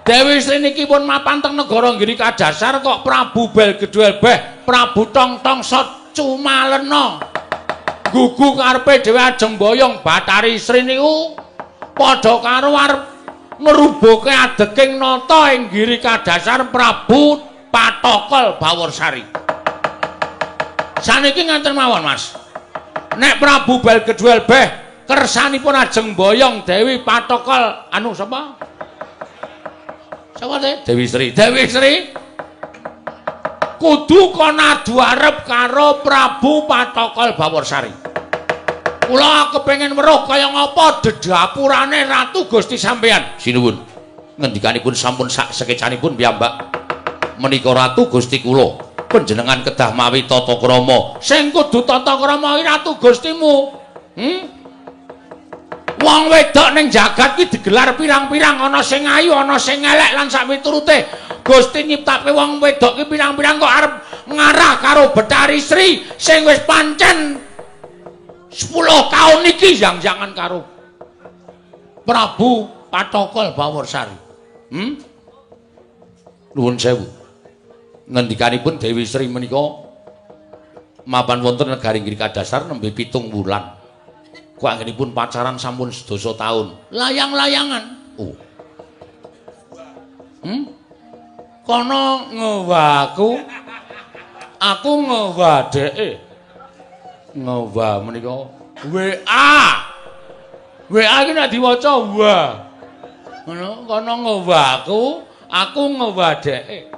Dewi Sri niki pun mapan teng negara Girika Dasar kok Prabu Belgedwel Beh, Prabu Tong-tong Sot Cumalena. Gugu karepe dhewe ajeng boyong Bathari Sri niku padha karo arep ngerubuhke adeking nata ing Girika Dasar Prabu Patokol Baworsari. Saniki ngaten mawon, Mas. Nek Prabu Belgedwel Beh kersanipun ajeng boyong Dewi Patokol anu sapa? Sapa teh? Dewi Sri. Dewi Sri kudu kon adu arep karo Prabu Patokol Baworsari. Kula kepengin weruh kaya ngapa dedapurane Ratu Gusti sampeyan. Sinuwun. Ngendikanipun sampun sak sekecanipun piyambak. Menika Ratu Gusti kula. Panjenengan kedah mawi tata krama. Sing kudu tata krama Ratu Gustimu. Wong wedok ning jagat iki digelar pirang-pirang, ana sing ayu, ana sing elek lan sak miturute. Gusti nyiptake wong wedok iki pirang-pirang kok arep ngarah karo Bathari Sri sing wis pancen 10 taun iki jang-jangan karo Prabu Patokol Baworsari. Nuwun sewu. Ngendikanipun Dewi Sri menika mapan wonten negari Girika Dasar nembe 7 wulan. Kuanggenipun pacaran sampun 12 taun. Layang-layangan. Kono ngewaku. Aku ngewa dheke. Ngewa menika WA. WA iki nek diwaca wa. Ngono, kono ngewaku, aku ngewa dheke.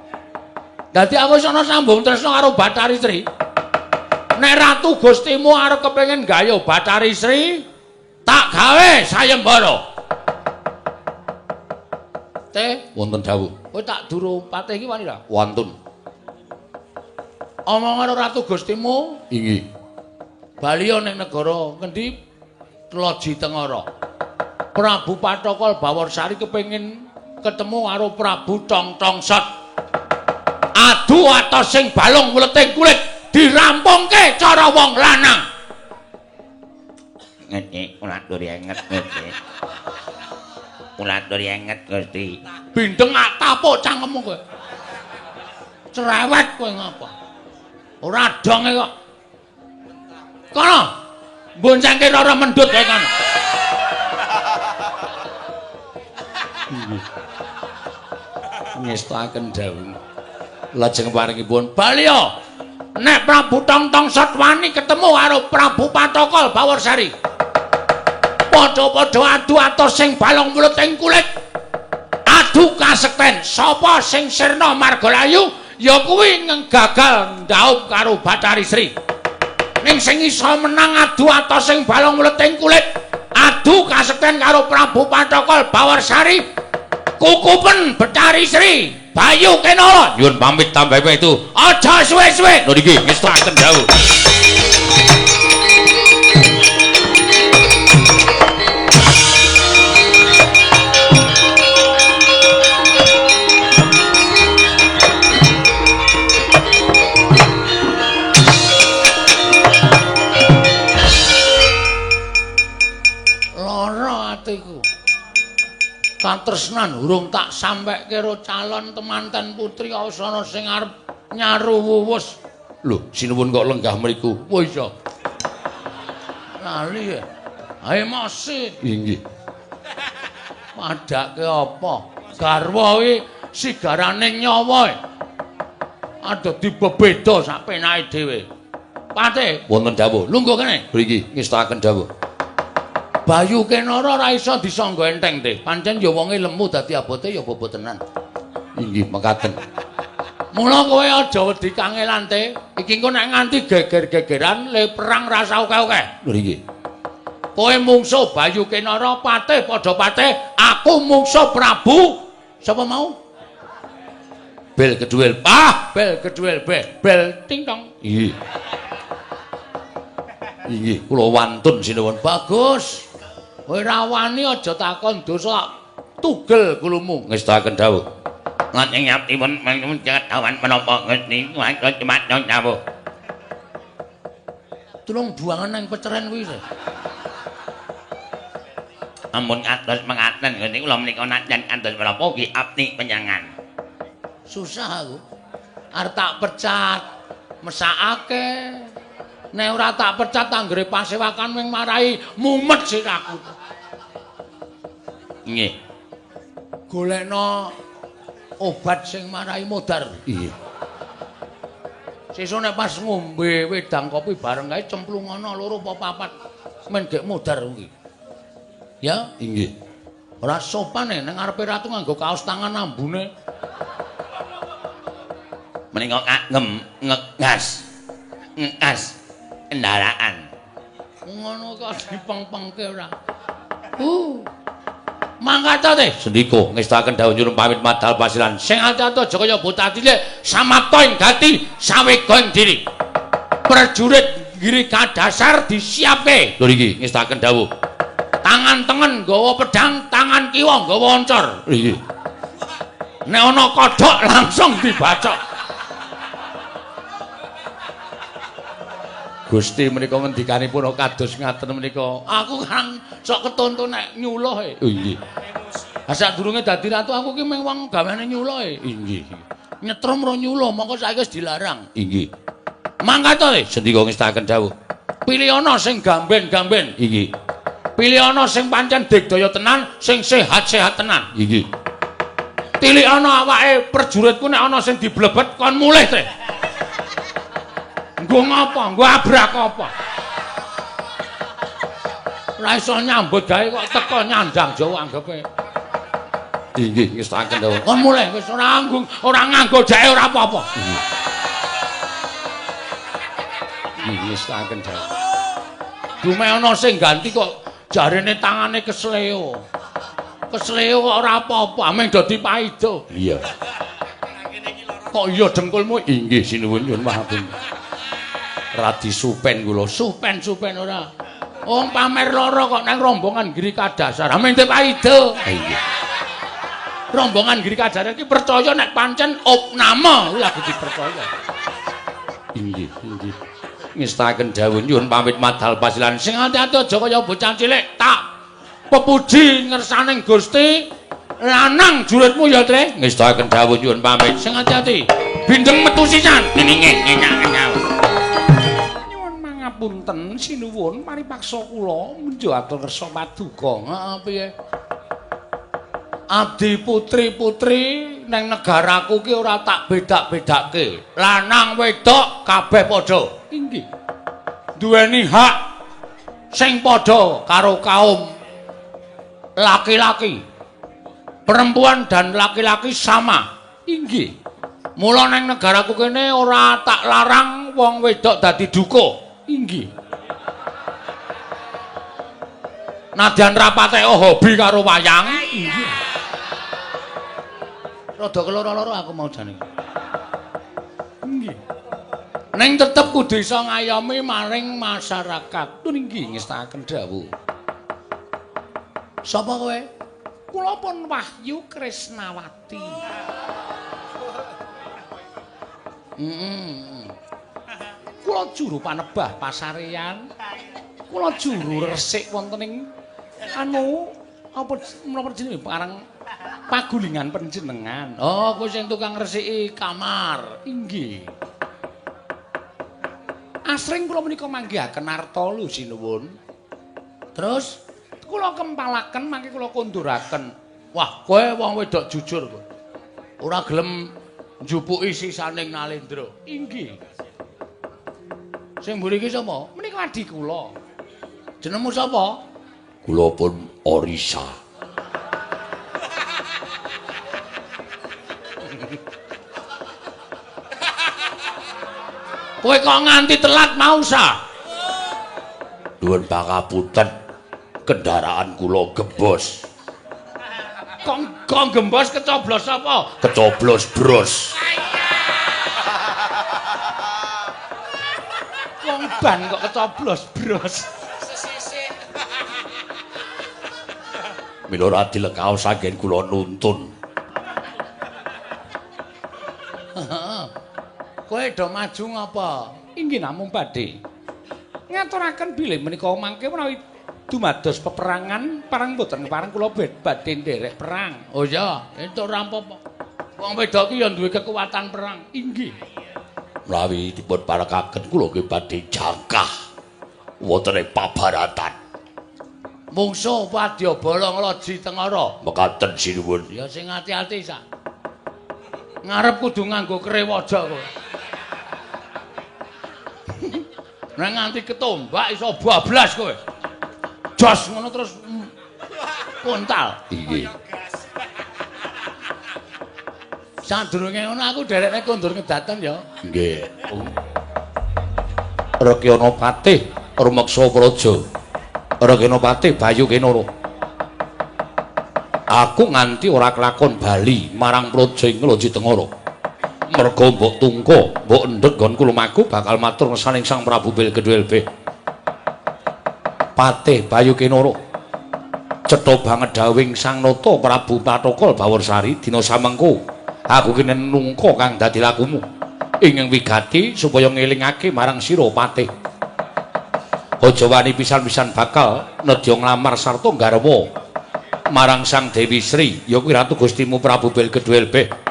Dadi aku sono sambung tresna karo Bathari Sri. Nek Ratu Gustimu arep kepengin gayo Bathari Sri, tak gawe sayembara. Teh wonten dawuh. Kowe tak duru patih iki wani ra? Wonten. Omong karo Ratu Gustimu, inggih. Baliya ning negara ngendi? Tlaji Tengara. Prabu Patokol Baworsari kepengin ketemu karo Prabu Tong-tong Sot. Adu atos sing balung mleting kulit dirampungke cara wong lanang. Ngene kula aturi enget Gusti. Kula aturi enget Gusti. Bindeng tapuk cangkemmu kowe. Cerewet kowe ngapa? Ora donge kok. Kono. Boncengke ora mendut kowe kono. Ngestaken dawuh. Lajeng paringipun baliya nek Prabu Tong-tong Sot wani ketemu karo Prabu Patokol Baworsari padha-padha adu atos sing balung mleting kulit adu kasekten sapa sing sirna margalayu ya kuwi gagal ndhaup karo Bathari Sri ning sing iso menang adu atos sing balung mleting kulit adu kasekten karo Prabu Patokol Baworsari kukupen Bathari Sri Bayu Kenala nyuwun pamit tambah itu aja suwe-suwe lho niki ngestaken dawuh lara atiku katresnan urung tak sampeke karo calon temanten putri Asana sing arep nyaru wuwus. Lho, sinuwun kok lenggah mriku. Oh iya. Lali ya. Ae masih. Inggih. Padake apa? Garwa iki sigarane nyawa. Ada dibebeda sak penake dhewe. Pate wonten dawuh. Lungguh kene. Mriki ngestaken dawuh. Bayu Kenara ora iso disangga enteng teh. Pancen ya wonge lemu dadi abote ya bobo tenan. Inggih mekaten. Mula kowe aja wedi kangelan te. Iki engko nek nganti geger-gegeran le perang rasa akeh-akeh. Lho iki. Kowe mungsuh Bayu Kinara patih padha patih, aku mungsuh Prabu sapa mau? Bel keduel. Bel keduel bel ting tong. Iya. Inggih, kula wantun sinuwun. Bagus. Kowe ra wani aja takon dosa tugel kulumu. Ngestaken dawuh. Lan ing yapipun jangan awan menapa ngerti cemat nyawu. Tulung buangan nang peceren kuwi. Ampun atus mengaten ngene kula menika najan kantos menapa ugi abdi penyangan. Susah aku. Arep tak pecat, mesakake. Nek ora tak pecat anggere pasewakan wing marai mumet siraku. Nggih. Golekno obat sing marai modar. Iya. Sesuk nek pas ngombe wedang kopi bareng kae cemplungana loro apa papat men gek modar kuwi. Ya, inggih. Ora sopan nek ngarepe ratu nganggo kaos tangan ambune. Menika ngegas. Ngegas kendaraan. Ngono kok dipeng-pengke ora. Mangkata teh sendika ngestaken dawuh nyuwun pamit madal pasilan sing ati-ati aja kaya bocah cilik samapta ing gati sawega ing diri. Prajurit ngiri kadasar disiapke. Lho iki ngestaken dawuh. Tangan tengen nggawa pedang, tangan kiwa nggawa oncor. Lho iki. Nek ana kodhok langsung dibacok. Gusti menika ngendikanipun kados ngaten menika. Aku kan sok ketonton nek nyuluh e. Oh nggih. Ha sadurunge dadi ratu aku ki mung wong gaweane nyuluh e. Nggih. Nyetrum ro nyuluh mongko saiki wis dilarang. Nggih. Mangkata e sendika ngestaken dawuh. Pilih ana sing gamben-gamben. Nggih. Pilih ana sing pancen digdaya tenan, sing sehat-sehat tenan. Nggih. Pilih ana awake prajuritku nek ana sing diblebet kon mulih teh. Nggo ngapa? Nggo abrak apa? Ora iso nyambut gawe kok teko nyandang Jawa anggepe. Nggih, ngestaken dawuh. Kon mulih wis ora nganggo jae ora apa-apa. Nggih, ngestaken dawuh. Dume ana sing ganti kok jarene tangane kesleo. Kesleo kok ora apa-apa, ameng dadi paido. Iya. Kok iya dengkulmu? Inggih, sinuwun nyuwun mahampun. Radi supen kula, supen ora. Wong pamer lara kok nang rombongan Giri Kadasar. Ameng te paido. Inggih. Rombongan Giri Kadasar iki percaya nek pancen opname kuwi lagi dipercaya. Inggih, inggih. Ngestaken dawuh nyuwun pamit madal pasilan sing ati-ati aja kaya bocah cilik tak pepuji ngersaning Gusti lanang juritmu ya Tre. Ngestaken dawuh nyuwun pamit sing ati-ati bindeng metu sisan. Nyenyak. Punten sinuwun paripaksa kula menjo atur kersa paduka. Heeh piye? Abdi putri-putri nang negaraku ki ora tak bedak-bedake. Lanang wedok kabeh padha. Inggih. Duweni hak sing padha karo kaum laki-laki. Perempuan dan laki-laki sama. Inggih. Mula nang negaraku kene ora tak larang wong wedok dadi duka. Inggih. Nadyan rapate hobi karo wayang. Inggih. Rada keloro-loro aku mau jane. Inggih. Ning tetep kudu iso ngayomi maring masyarakat. Tun inggih ngestaken dawuh. Sapa kowe? Kula pun Wahyu Krisnawati. Kula juru panebah pasarean. Kula juru resik wonten ing apa menapa jenenge parang pagulingan panjenengan. Oh, kowe sing tukang resiki kamar. Inggih. Asring kula menika manggihaken arta lho sinuwun. Terus kula kempalaken mangke kula konduraken. Wah, kowe wong wedok jujur kowe. Ora gelem njupuki sisaning Nalendra. Inggih. Sing mburi iki sapa? Menika adhi kula. Jenengmu sapa? Kula pun Orisa. Kowe kok nganti telat mau sa? Nuwun pangapunten. Kendaraan kula gembos. Kok gembos kecoblos apa? Kecoblos bros. Wong ban kok kecoblos bros. Mila radi lekaos anggen kula nuntun. Kowe do maju ngapa? Inggih namung badhe ngaturaken bilih menika mangke menawi dumados peperangan parang boten parang kula badhe nderek perang. Oh iya, entuk rampok. Wong wedok ki ya duwe kekuatan perang. Inggih. Menawi dipun parekaken kula nggih badhe jangkah wonten ing pabaratan. Mungsuh padya bolong loji tengara. Mekaten sinuwun. Ya sing ati-ati sak. Ngarep kudu nganggo krewaja kowe. Nek nganti ketombak iso bablas kowe. Jos ngono terus kontal. Iya. Sadurunge ngono aku derekne kondur ngedaten ya. Nggih. Rekyana Patih rumeksa praja. Rekyana Patih Bayu Kinoro. Aku nganti ora kelakon bali marang praja ing Loji Tengara. Merga mbok tungka, mbok endhek nggonku lumaku bakal matur ngesaning Sang Prabu Bilkedwelbe. Patih Bayu Kinoro. Cetha banget dawing Sang Nata Prabu Patokol Bawarsari dina samengko. Aku kene nungka kang dadi lakumu. Ing wigati supaya ngelingake marang sira Patih. Aja wani pisan-pisan bakal nedya nglamar sarta garwa marang Sang Dewi Sri ya kuwi Ratu Gustimu Prabu Bilkedwelbe.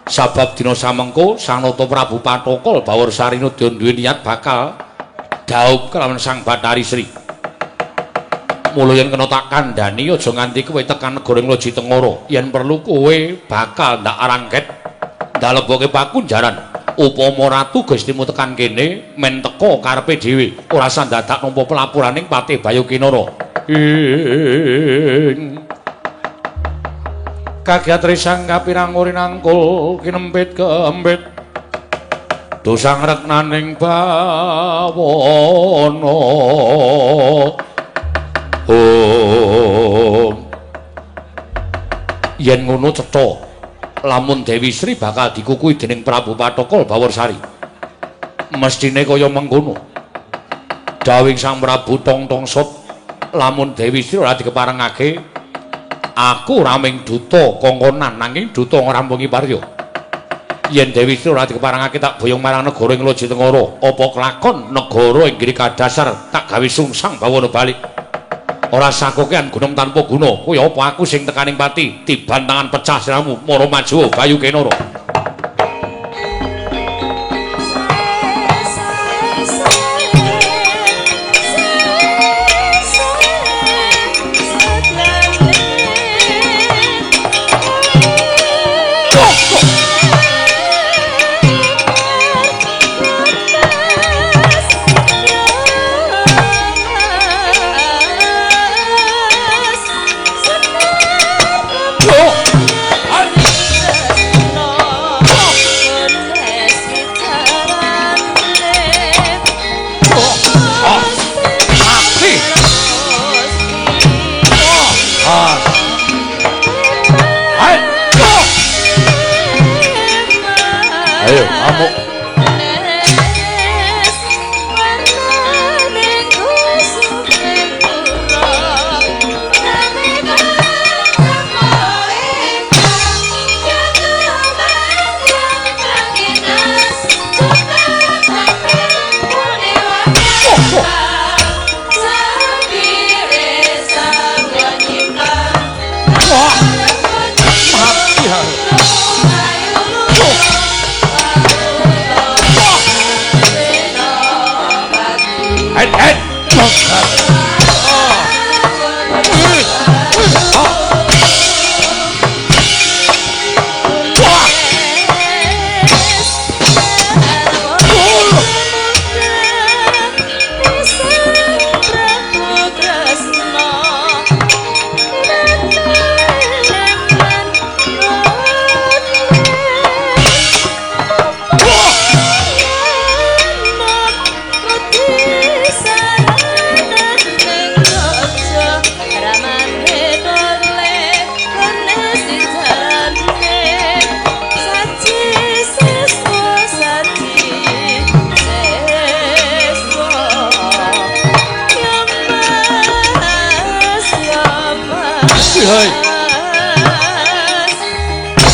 Sabab dina samengko Sang Nata Prabu Patokol Bawarsari nedya duwe niat bakal dhaup kelawan Sang Bathari Sri. Mula yen kena tak kandhani aja nganti kowe tekan negara Loji Tengara. Yen perlu kowe bakal ndak arangket ndaleboke pakunjaran. Upama Ratu Gustimu tekan kene men teka karepe dhewe, ora sandadak nampa pelapuraning Patih Bayu Kinoro. Kagiat risang kapirang urinangkul kinempit keempit dosang reknaning bawana. Yen ngono cetha lamun Dewi Sri bakal dikukuhi dening Prabu Patokol Bawarsari. Mestine kaya mengkono. Dawing Sang Prabu Tongtongsot lamun Dewi Sri ora dikeparengake aku raming duta kongkonan nanging duta ngrampungi parya. Yen Dewi Sri ora dikeparengake tak boyong marang negara ing Loji Tengara, apa kelakon negara ing Girikadasar tak gawe sungsang bawana balik. Ora sakokean gunung tanpa guna, kaya apa aku sing tekaning pati tiban tangan pecah siramu mara maju Bayu Kinoro.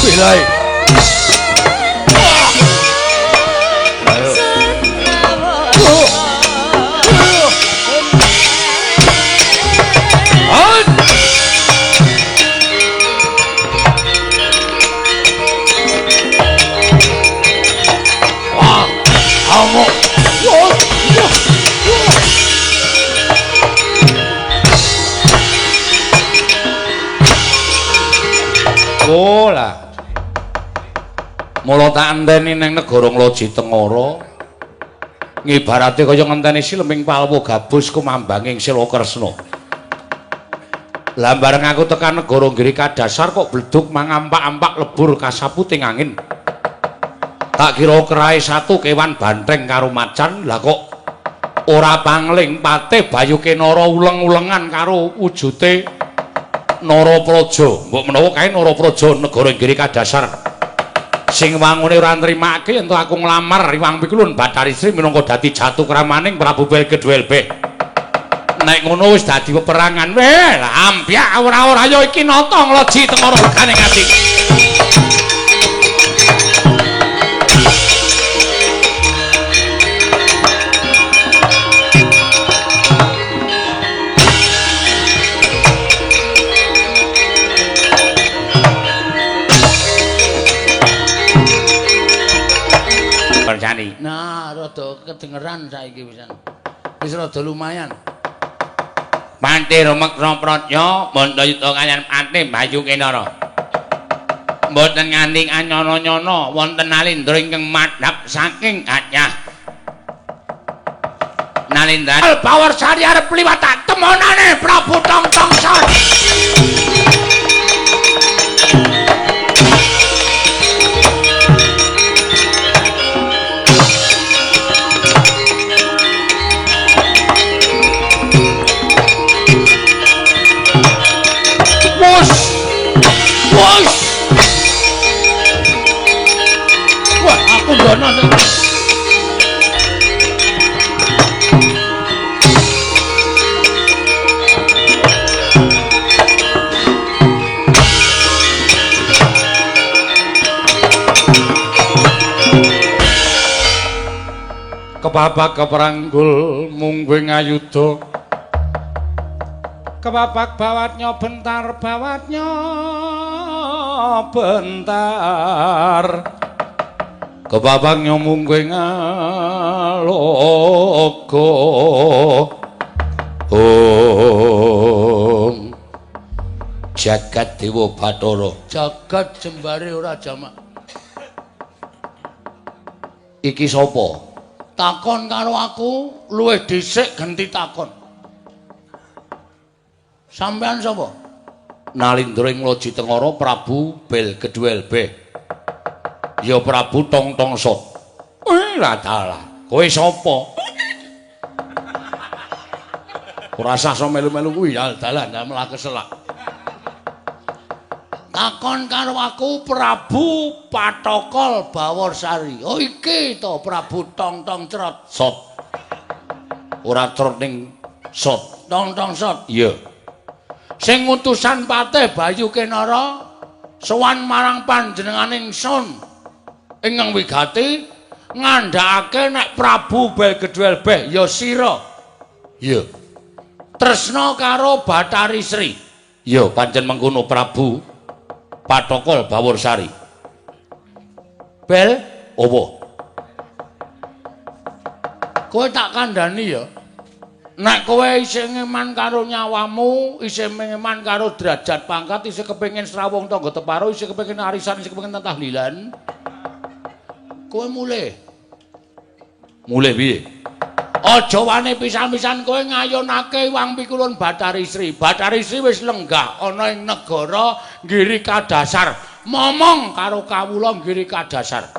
Bilai. Oh lah. Mula tak enteni ning negara Ngloji Tengara. Ngibarate kaya ngenteni Sileming Palwa gabus kumambanging Sila Kresna. Lah bareng aku tekan negara Girika Dasar kok bleduk mangampak-ampak lebur kasaputing angin. Tak kira kerahe satu kewan banteng karo macan, lah kok ora pangling patih Bayu Kenara uleng-ulengan karo wujude Narapraja. Mbok menawa kae Narapraja negara Girika Dasar. Sing wangune ora nrimake ento aku nglamar Hyang Pikulun Bathari Sri minangka dadi jatuh kramaning Prabu Belgedwelbeh. Nek ngono wis dadi peperangan. Weh, ambyak ora-ora ya iki nata Ngloji Tengara regane ati. Percani. Nah, rada kedengeran saiki pisan. Wis rada lumayan. Pati Rumeksa Praja, Bantayuda kaliyan Pati Bayu Kenara. Mboten nganti anyana-nyana wonten Nalindra ingkang madhap saking Acah. Nalindra Bawarsari arep liwat temonane Prabu Tongtongsa. Wah, aku ndono. Kepapak keperanggul mungguing ayuda. Kepapak bawatnya bentar kebabangnya mungguing aloga jagat Dewa Bathara jagat jembare ora jamak. Iki sapa? Takon karo aku luwih dhisik genti takon. Sampean sapa? Nalindra Ngloji Tengara Prabu Belgedwelbeh. Ya Prabu Tongtongsa. Lah dalah, kowe sapa? Ora usah so melu-melu kuwi ya dalan malah keselak. Takon karo aku Prabu Patokol Bawarsari. Oh iki to Prabu Tongtong Crot. Sot. Ora trot ning sot. Tongtong sot. Iya. Sing utusan Patih Bayu Kenara sowan marang panjenenganing Sun ingkang wigati ngandhakake nek Prabu Belgedwelbeh ya sira. Iya. Tresna karo Bathari Sri. Ya pancen mengkono Prabu Patokol Bawarsari. Bel apa? Kowe tak kandhani ya. Nek kowe isih ngeman karo nyawamu, isih ngeman karo derajat pangkat, isih kepengin srawung tangga teparo, isih kepengin arisan, isih kepengin tahlilan. Kowe mulih. Mulih piye? Aja wani pisan-pisan kowe ngayunake Hyang Pikulun Bathari Sri. Bathari Sri wis lenggah ana ing negara Girika Dasar. Momong karo kawula Girika Dasar.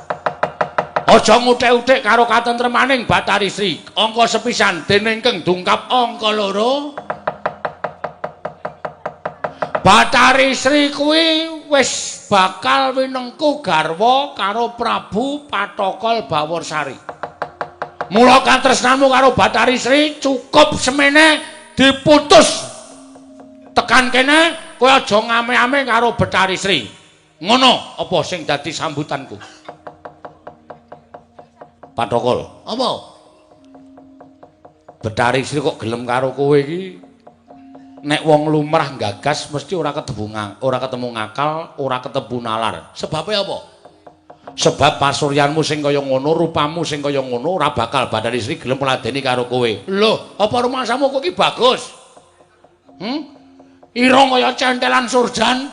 Aja nguthik-uthik karo katentremaning Bathari Sri. Angka sepisan dene ingkang dungkap angka 2. Bathari Sri kuwi wis bakal winengku garwa karo Prabu Patokol Bawarsari. Mula katresnanmu karo Bathari Sri cukup semene diputus. Tekan kene kowe aja ngame-ame karo Bathari Sri. Ngono apa sing dadi sambutanku? Pathokol. Apa? Betari Sri kok gelem karo kowe iki? Nek wong lumrah gagas mesti ora ketemu ngakal, ora ketemu nalar. Sebabe apa? Sebab pasuryanmu sing kaya ngono, rupamu sing kaya ngono ora bakal Bathari Sri gelem meladeni karo kowe. Lho, apa rumangsamu kok iki bagus? Irung kaya centelan surjan.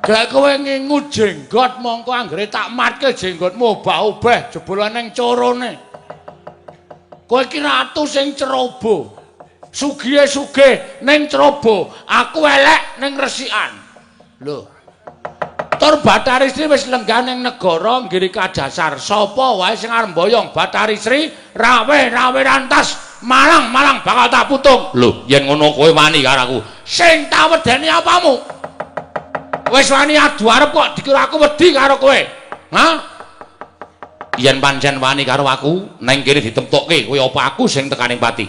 Gak kowe ngingu jenggot mongko anggere tak matke jenggotmu obah-obah jebolan ning corone. Kowe iki ratu sing cerobo. Sugihe sugih ning cerobo, aku elek ning resikan. Lho, tur Bathari Sri wis lenggah ning negara Giri Kadasar. Sapa wae sing arep mboyong Bathari Sri, rawe rantas, malang bakal tak putung. Lho, yen ngono kowe wani karo aku. Sing tak wedeni apamu? Wis wani adu arep kok dikira aku wedi karo kowe. Hah? Yen pancen wani karo aku, neng kene ditemtokke kowe apa aku sing tekaning pati.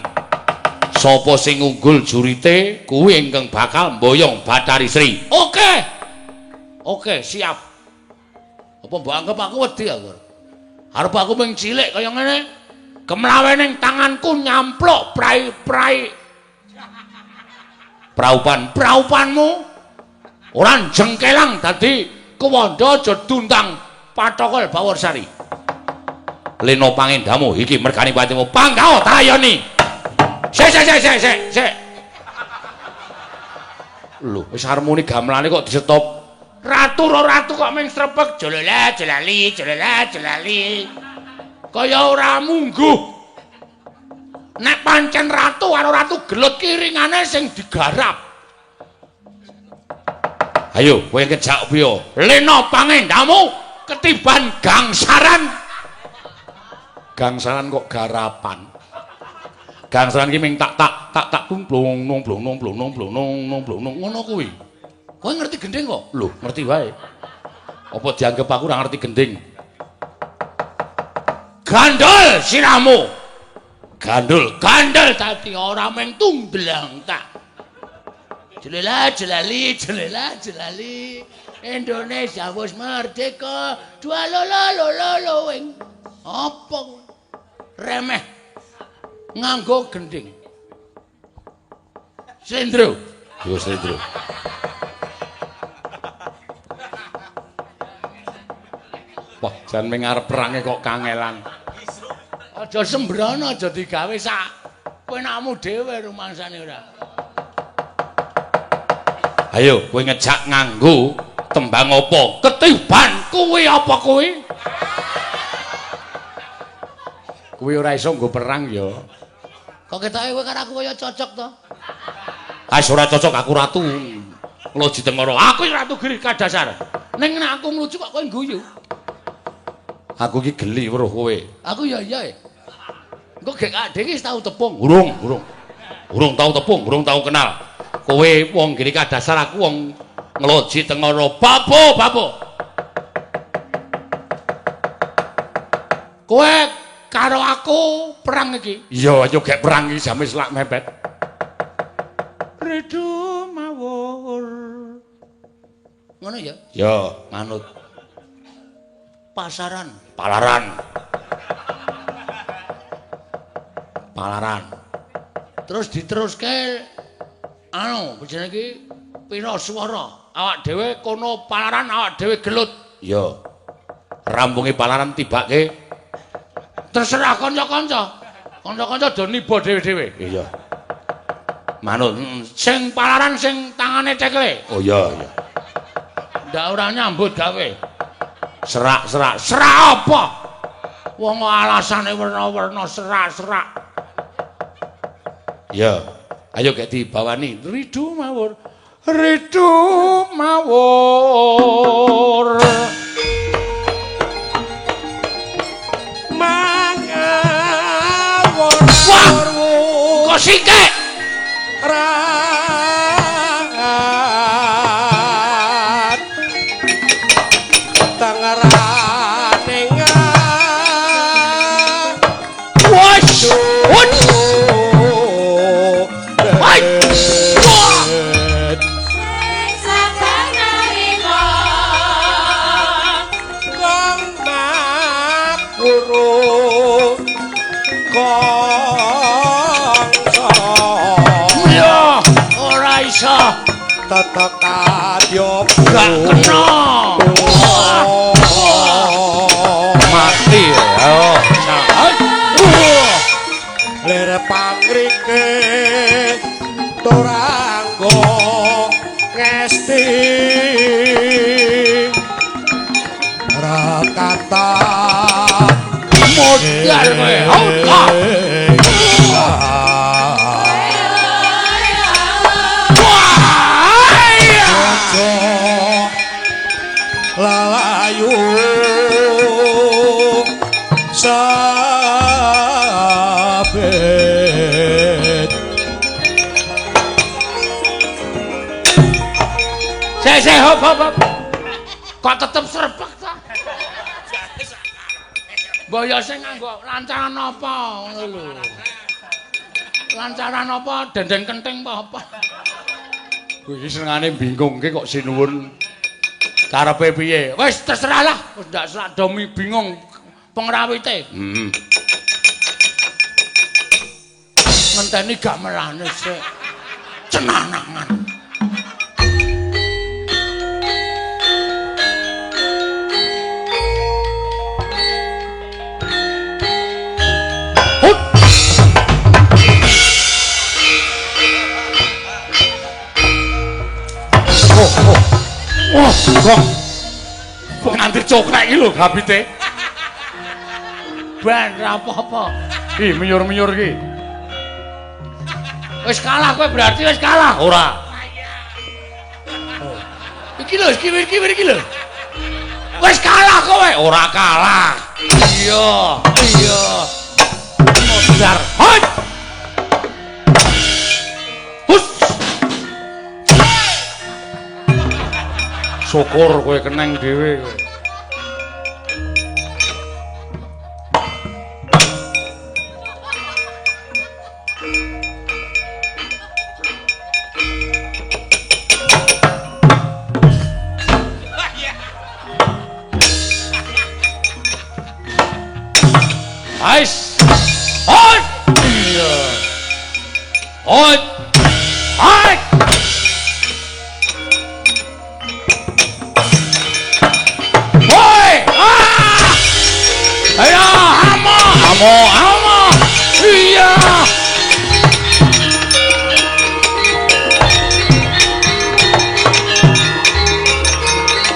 Sapa sing unggul jurite, kuwi ingkang bakal mboyong Bathari Sri. Oke, siap. Apa mbok anggap aku wedi aku? Arep aku mung cilik kaya ngene. Kemlawe ning tanganku nyamplok prai-prai. Praupanmu ora jengkelang dadi kewanda aja duntang Pathokol Bawarsari. Leno pangendamu iki mergane patimu panggao tayoni. Sik. Lho, wis harmoni gamelane kok disetop. Ratu kok ming srepeg jelali. Kaya ora mungguh. Nek pancen ratu karo ratu gelut kiringane sing digarap. Ayo, kowe kejak piye? Leno pangendamu ketiban gangsaran. Gangsaran kok garapan. Gangsaran ki ming tak tumplung ngono kuwi. kowe ngerti gending kok? Lho, ngerti wae. Apa dianggep aku ora ngerti gending? Gandul siramu. Gandul dadi ora mung tumblang tak. Jelali. Indonesia wis merdeka. Dua lolo wing. Apa remeh nganggo gending. Slendro. Yo slendro. Wah, jan ming arep perange kok kangelan. Aja sembrono, aja digawe sak penakmu dhewe rumangsane ora. Ayo, kowe ngejak nganggo tembang apa? Ketiban kuwi apa kuwi? Kuwi ora iso nggo perang ya. Kok ketoke kowe karo aku kaya cocok to? Ah, ora cocok aku ratu. Loji Tengara. Aku ratu Giri Kadasar. Ning nek aku nglucu kok kowe guyu. Aku iki geli weruh kowe. Aku ya iya. Engko gek adek wis tau tepung. Urung tau tepung, urung tau kenal. Kowe wong Giri Kadasar, aku wong Ngloji Tengara. Babo. Kowe karo aku perang iki. Iya, ayo gek perang iki jame selak mepet. Redo mawur. Ngono ya? Ya, manut. Palaran. Terus diteruske jenenge iki pira swara. Awak dhewe kono palaran, awak dhewe gelut. Iya. Rampunge palaran tibake. Terserah kanca-kanca. Kanca-kanca do niba dhewe-dhewe. Iya. Manut sing palaran sing tangane cekle. Oh iya. Ndak ora nyambut gawe. Serak apa? Wong alasane werna-werna serak. Ya, ayo gek dibawani. Ridu mawur. Mangawur. Wah, kok singkek? tetek kadya gak kena mati ayo lir pangrike toranggo ngesti rakata modal kowe lalayu sabet sik hop kok tetep srebek ta boyo sing nganggo lancaran apa ngono lho lancaran apa denden kenting apa kowe iki senengane bingungke kok sinuwun karepe piye wis terserah lah wis ndak sak domi bingung pengrawite ngenteni gamelane sik cenanangan wah, kok pengantin cokrak iki lho gabite. Ben apa-apa. Ih, miyur-miyur iki. Wis kalah kowe berarti wis kalah. Ora. Iki lho, iki lho. Wis kalah kowe. Ora kalah. Iya. Modar. Hoi. Syukur kowe keneng dhewe kowe. Ais. Hoi. Iya. Hoi. Hoi. Ayo, amo, iya.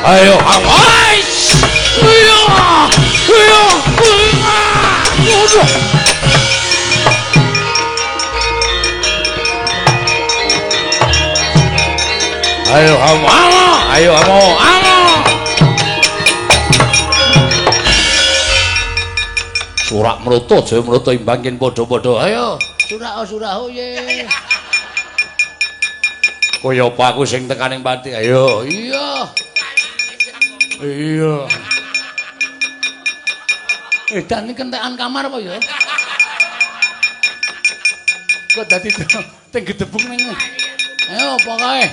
Ayo, amo, iya. Ayo, amo. Surak mroto aja mroto imbangin padha-padha. Ayo, surak ye. Kaya apa aku sing tekaning pati. Ayo, iya. Dan iki kentekan kamar apa ya? Kok dadi teng gedebuk ning. Ayo apa kae?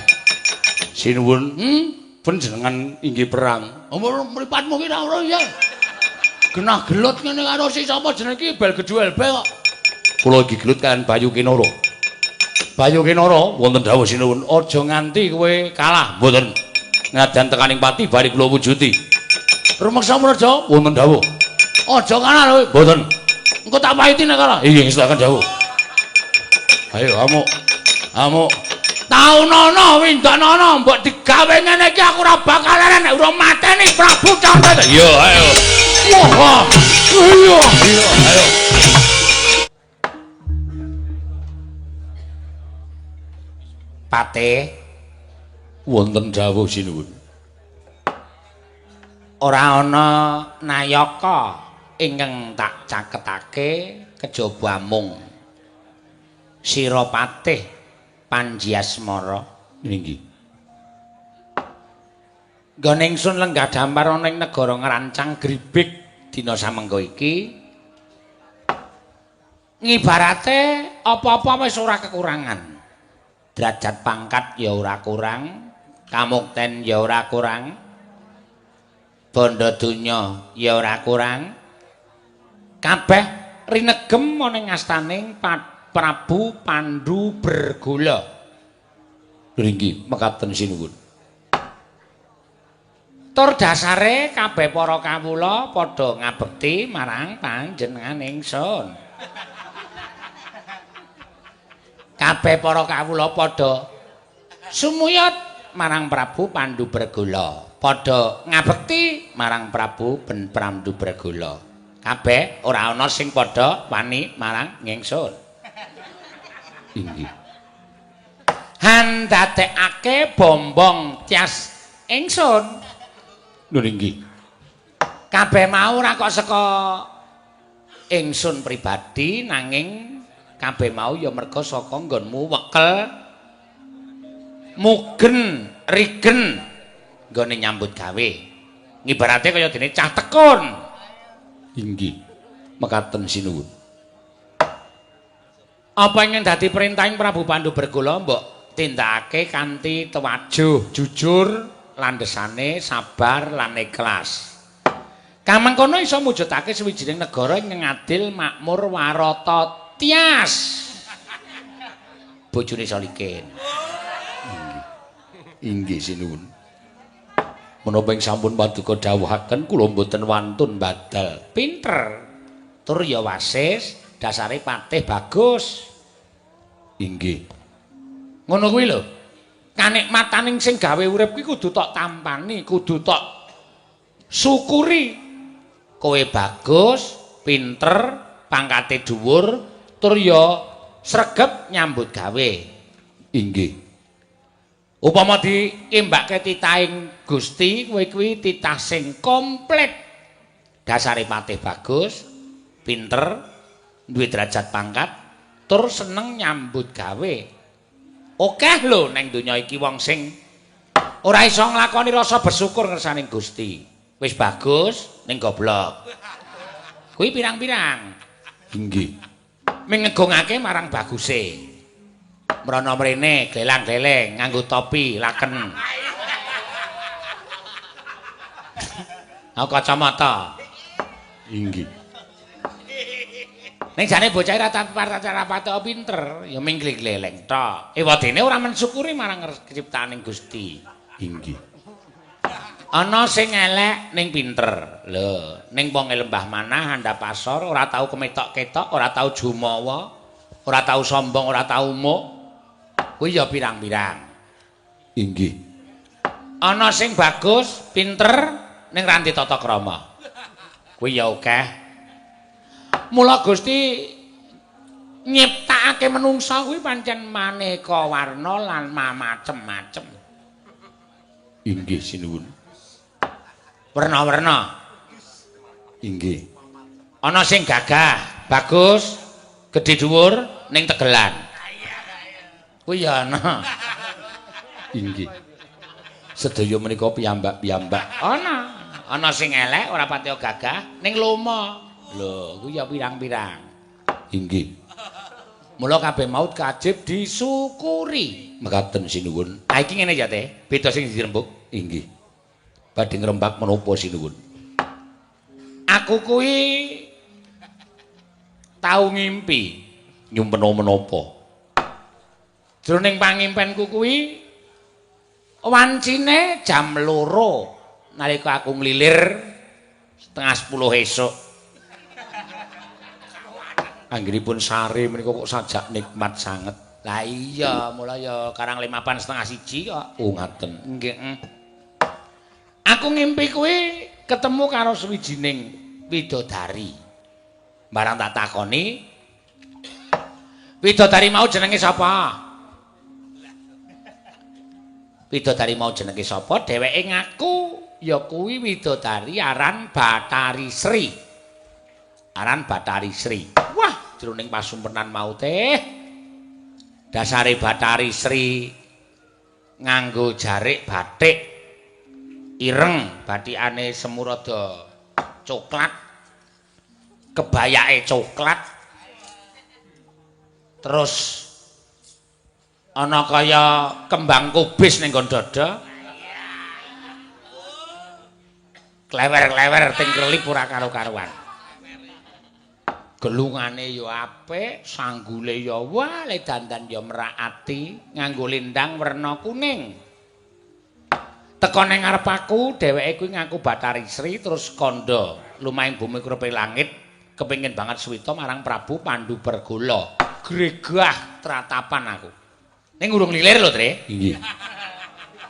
Sinuwun, panjenengan inggih perang. Mripatmu ki ora ya. Genah gelut ngene karo si sapa jeneng iki bel geduel be kok. Kula iki gelut kan Bayu Kinara. Bayu Kinara wonten dawuh sinuwun aja nganti kowe kalah mboten. Ngadan tekaning pati bari kula wujuti. Rumeksa Mraja wonten dawuh. Aja kalah kowe mboten. Engko tak pahiti nek kalah. Iya silakan dawuh. Ayo amuk. Taunono windanana mbok digawe ngene iki aku ora bakal nek ora mateni Prabu Candra. Iya ayo. Wah, iya, ayo. Pate wonten dawuh sinuwun. Ora ana nayaka ingkang tak caketake kejaba mung Sira Patih Panjiasmara nggih. Nggone ingsun lenggah dampar ana ing negara Ngrancang Gribik dina samengko iki ngibarate apa-apa wis ora kekurangan. Derajat pangkat ya ora kurang, kamukten ya ora kurang, bondo donya ya ora kurang. Kabeh rinegem ana ing astaning Prabu Pandhu Bergola. Nggih, mekaten sinuwun. Tur dasare kabeh para kawula padha ngabekti marang panjenengan ingsun. Kabeh para kawula padha sumuyut marang Prabu Pandubregala, padha ngabekti marang Prabu Pandubregala. Kabeh ora ana sing padha wani marang ingsun. Inggih. Handadekake bombong tias ingsun. Nggih. Kabeh mau ora kok saka ingsun pribadi nanging kabeh mau ya merga saka nggonmu wekel mugen rigen nggone nyambut gawe. Ngibarate kaya dene cah tekun. Inggih. Mekaten sinuwun. Apa ingin dadi perintahing Prabu Pandubregala mbok tindakake kanthi tewajuh, jujur, landesane sabar lan ikhlas. Kamangkono iso mujudake sawijining negara ing adil, makmur, warata, tias. Bojone iso likin. Inggih sinuwun. Menapa ing sampun paduka dawuhaken kula mboten wantun badal. Pinter. Tur ya wasis, dasare patih bagus. Inggih. Ngono kuwi lho. Kanikmataning sing gawe urip kuwi kudu tok tampani, kudu tok syukuri. Kowe bagus, pinter, pangkate dhuwur, tur ya sregep nyambut gawe. Inggih. Upama diimbake titahing Gusti, kowe kuwi titah sing komplit. Dasare patih bagus, pinter, duwe derajat pangkat, tur seneng nyambut gawe. Akeh lho ning donya iki wong sing ora iso nglakoni rasa bersyukur ngersaning Gusti. Wis bagus ning goblok. Kuwi pirang-pirang. Inggih. Mengegungake marang baguse. Mrana mrene glelang-gleleng nganggo topi laken. Aku kacamata. Inggih. Ning jane bocah rata-rata pinter, ya ming gleleng tok. Ewadene ora mensyukuri marang ciptaaning Gusti. Inggih. Ana sing elek ning pinter. Lho, ning wong lembah manah handap pasor ora tau kemetok-ketok, ora tau jumawa, ora tau sombong, ora tau umuk. Kuwi ya pirang-pirang. Inggih. Ana sing bagus, pinter ning ranti tata krama. Kuwi ya akeh. Mula Gusti nyiptakake menungsa kuwi pancen maneka warna lan macem-macem. Inggih sinuwun. Werna-werna. Inggih. Ana sing gagah, bagus, gedhe dhuwur ning tegelan. Kuwi ya ana. Inggih. Sedaya menika piyambak-piyambak. Ana sing elek ora pati gagah ning lomo. Lho, kuwi ya pirang-pirang. Inggih. Mula kabeh maut kajib disyukuri. Mekaten sinuwun. Ha iki ngene ya, Teh. Beda sing dirembuk. Inggih. Badhe ngrembak menapa sinuwun? Aku kuwi tau ngimpi Nyumpen menapa? jroning pangimpenku kuwi wancine jam 2 nalika aku nglilir setengah 10 esuk. Anggenipun sare menika kok sajak nikmat sanget. Lah iya, mulai ya karang 5:30 kok. Oh ngaten. Nggih. Aku ngimpi kuwi ketemu karo sawijining widodari. Barang tak takoni, widodari mau jenenge sapa? Widodari mau jenenge sapa? Dheweke ngaku ya kuwi widodari aran Bathari Sri. Aran Bathari Sri. Wah, jroning pasumpenan mau teh. Dasare Bathari Sri nganggo jarik batik ireng, batikane semu rada coklat. Kebayake coklat. Terus ana kaya kembang kubis ning nggon dada. Klewer-klewer ting krelip ora karo-karuan. gelungane ya apik, sanggule ya wale dandan ya mrakati, nganggo lindang werna kuning. Teka ning ngarep aku, dheweke kuwi ngaku Bathari Sri terus kandha lumahing bumi krupe langit, kepengin banget suwita marang Prabu Pandu Bergola. Gregah tratapan aku. Ning urung lilir lho, Tre. Inggih.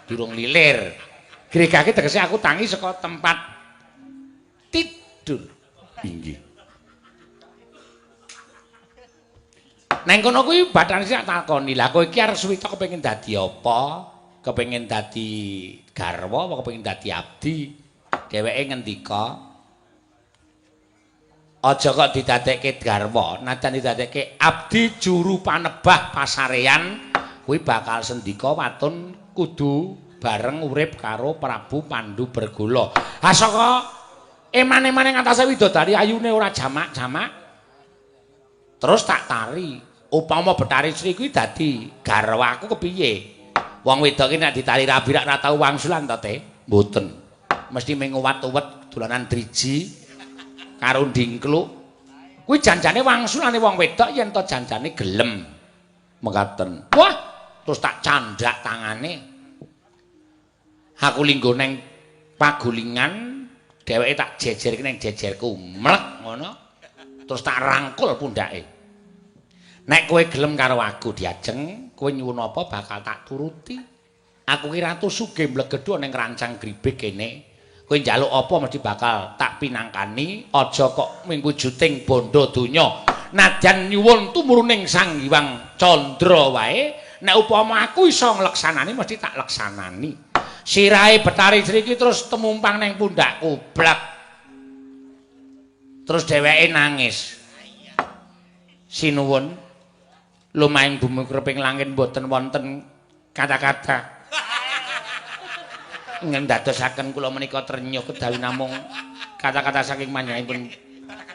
Durung lilir. Gregah ki tegese aku tangi saka tempat tidur. Inggih. Neng kono kuwi Bathari Sri takoni, "Lah kowe iki arep suwita kepengin dadi apa? Kepengin dadi garwa apa kepengin dadi abdi?" Dheweke ngendika, "Aja kok didadekke garwa, najan didadekke abdi juru panebah pasarean, kuwi bakal sendika watun kudu bareng urip karo Prabu Pandu Bergola." Ha saka emane-emane ngatasé widodari ayune ora jamak-jamak. Terus tak tari. Upama Bathari Sri kuwi dadi garwaku kepiye? Wong wedok iki nek ditari rabi rak tau wangsulan to, Te? Mboten. Mesti mung uwat-uwet dolanan driji karo ndingkluk. Kuwi janjane wangsulane wong wedok yen to janjane gelem. Mekaten. Wah, terus tak candak tangane. Aku linggo neng pagulingan, dheweke tak jejerke ning jejerku, mlek ngono. Terus tak rangkul pundake. Nek kowe gelem karo aku diajeng, kowe nyuwun apa bakal tak turuti. Aku ki ratu sugih mlegedhu ning rancang gribek kene. Kowe njaluk apa mesti bakal tak pinangkani, aja kok ming wujuding bondo donya. Nadyan nyuwun tumurning Sang Hyang Candra wae, nek upama aku iso ngleksanani mesti tak leksanani. Sirahe Bathari Sri iki terus temumpang ning pundakku, blak. Terus dheweke nangis. Sinuwun lumahing bumi kreping langit mboten wonten kata-kata ngendadosaken kula menika trenyuh kedawi namung kata-kata saking manjangipun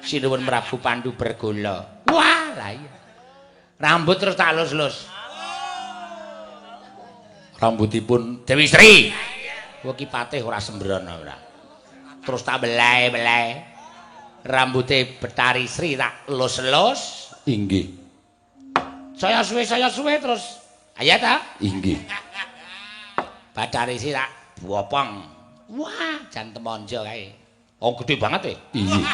sinuwun Prabu Pandu Bergola. Wah, lah iya. Rambut terus tak lus-lus. Rambutipun Dewi Sri. Wah ki patih ora sembrono ora. Terus tak belai-belai. Rambute Bathari Sri tak lus-lus. inggih. Saya suwe terus. Ayo ta? Inggih. Bathari Sri tak bopong. Wah, jan temonjo kae. Oh, gede banget ya. Inggih.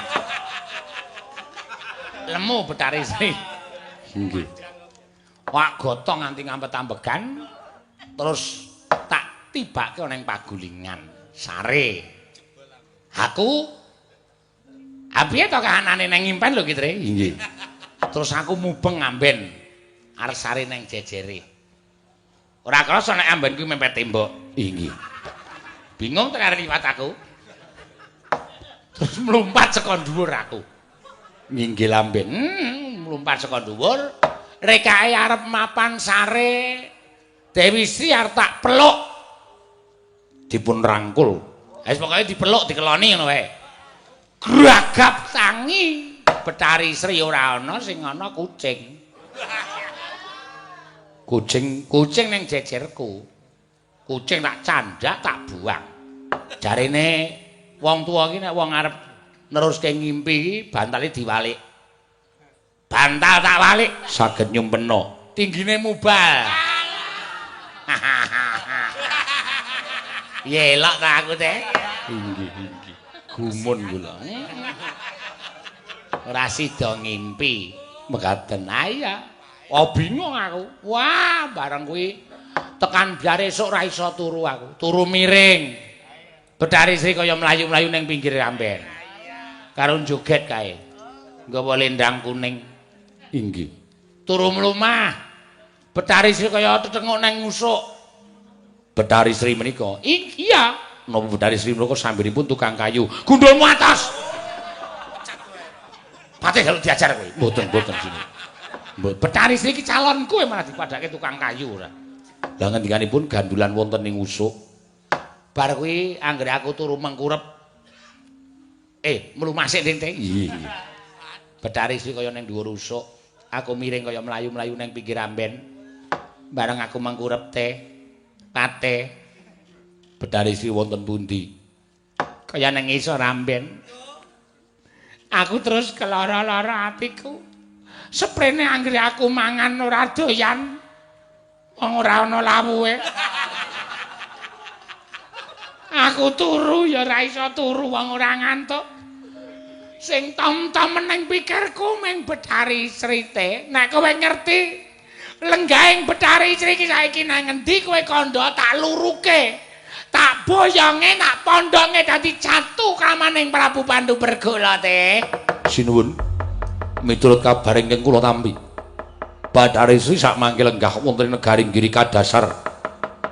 Lemu Bathari Sri. Inggih. Wak gotong nganti ngampet-ambegan. Terus tak tibake ning pagulingan. Sare. Aku apiye to kahanane nang ngimpen lho ki, Tre? Inggih. Terus aku mubeng ngamben. Arep sare nang jejere. Ora krasa nek amben kuwi mepet tembok. Inggih. Bingung tekan liwat aku. Terus mlumpat saka dhuwur aku. Nginggil lamben. Mlumpat saka dhuwur, rekae arep mapan sare. Dewi Sri arep tak peluk. Dipun rangkul. Wis pokoke dipeluk dikeloni ngono wae. Gragap tangi. Bathari Sri ora ana sing ana kucing. Kucing ning jejerku. Kucing tak candak tak buang. Jarene wong tuwa iki nek wong arep neruske ngimpi iki bantale diwalik. Bantal tak walik Saged nyumpena. tinggine mubal. Yelok ta aku teh. Inggih, inggih. Gumun kula. Ora sida ngimpi. Mekaten. Aya. Oh bingung aku. Wah, bareng kuwi tekan biar esuk ora iso turu aku. Turu miring. Bathari Sri kaya mlayu-mlayu ning pinggir amben. Karo joget kae. Nggawa lendang kuning. Inggih. Turu mlumah. Bathari Sri kaya tetenguk nang ngusuk. Bathari Sri menika. Iya. Napa Bathari Sri menika sambenipun tukang kayu. Gundulmu atas. Patih kalau diajar kowe. Mboten sini. Bathari Sri iki calonku malah dipadake tukang kayu ora. Lah ngendikanipun gandulan wonten ing usuk. Bar kuwi anggere aku turu mengkurep. Mlumah sik Ding. Iya. Bathari Sri kaya ning dhuwur usuk. Aku miring kaya mlayu-mlayu ning pinggir amben. Bareng aku mengkurep pate. Bathari Sri wonten pundi? Kaya ning isor amben. Aku terus keloro-loro atiku. Seprene anggere aku mangan ora doyan. Wong ora ana lawuhe. Aku turu ya ora iso turu wong ora ngantuk. Sing tom-tom meneng pikirku mung Bathari Srite. Nek kowe ngerti lenggahing Bathari Sri iki saiki nang endi kowe kandha tak luruke. Tak boyonge nak pondonge dadi jatuh kamaning Prabu Pandhu Bergola teh. Sinuwun. Miturut kabar ingkang kula tampi. Bathari Sri sakmangke lenggah wonten negaring Girika Dasar.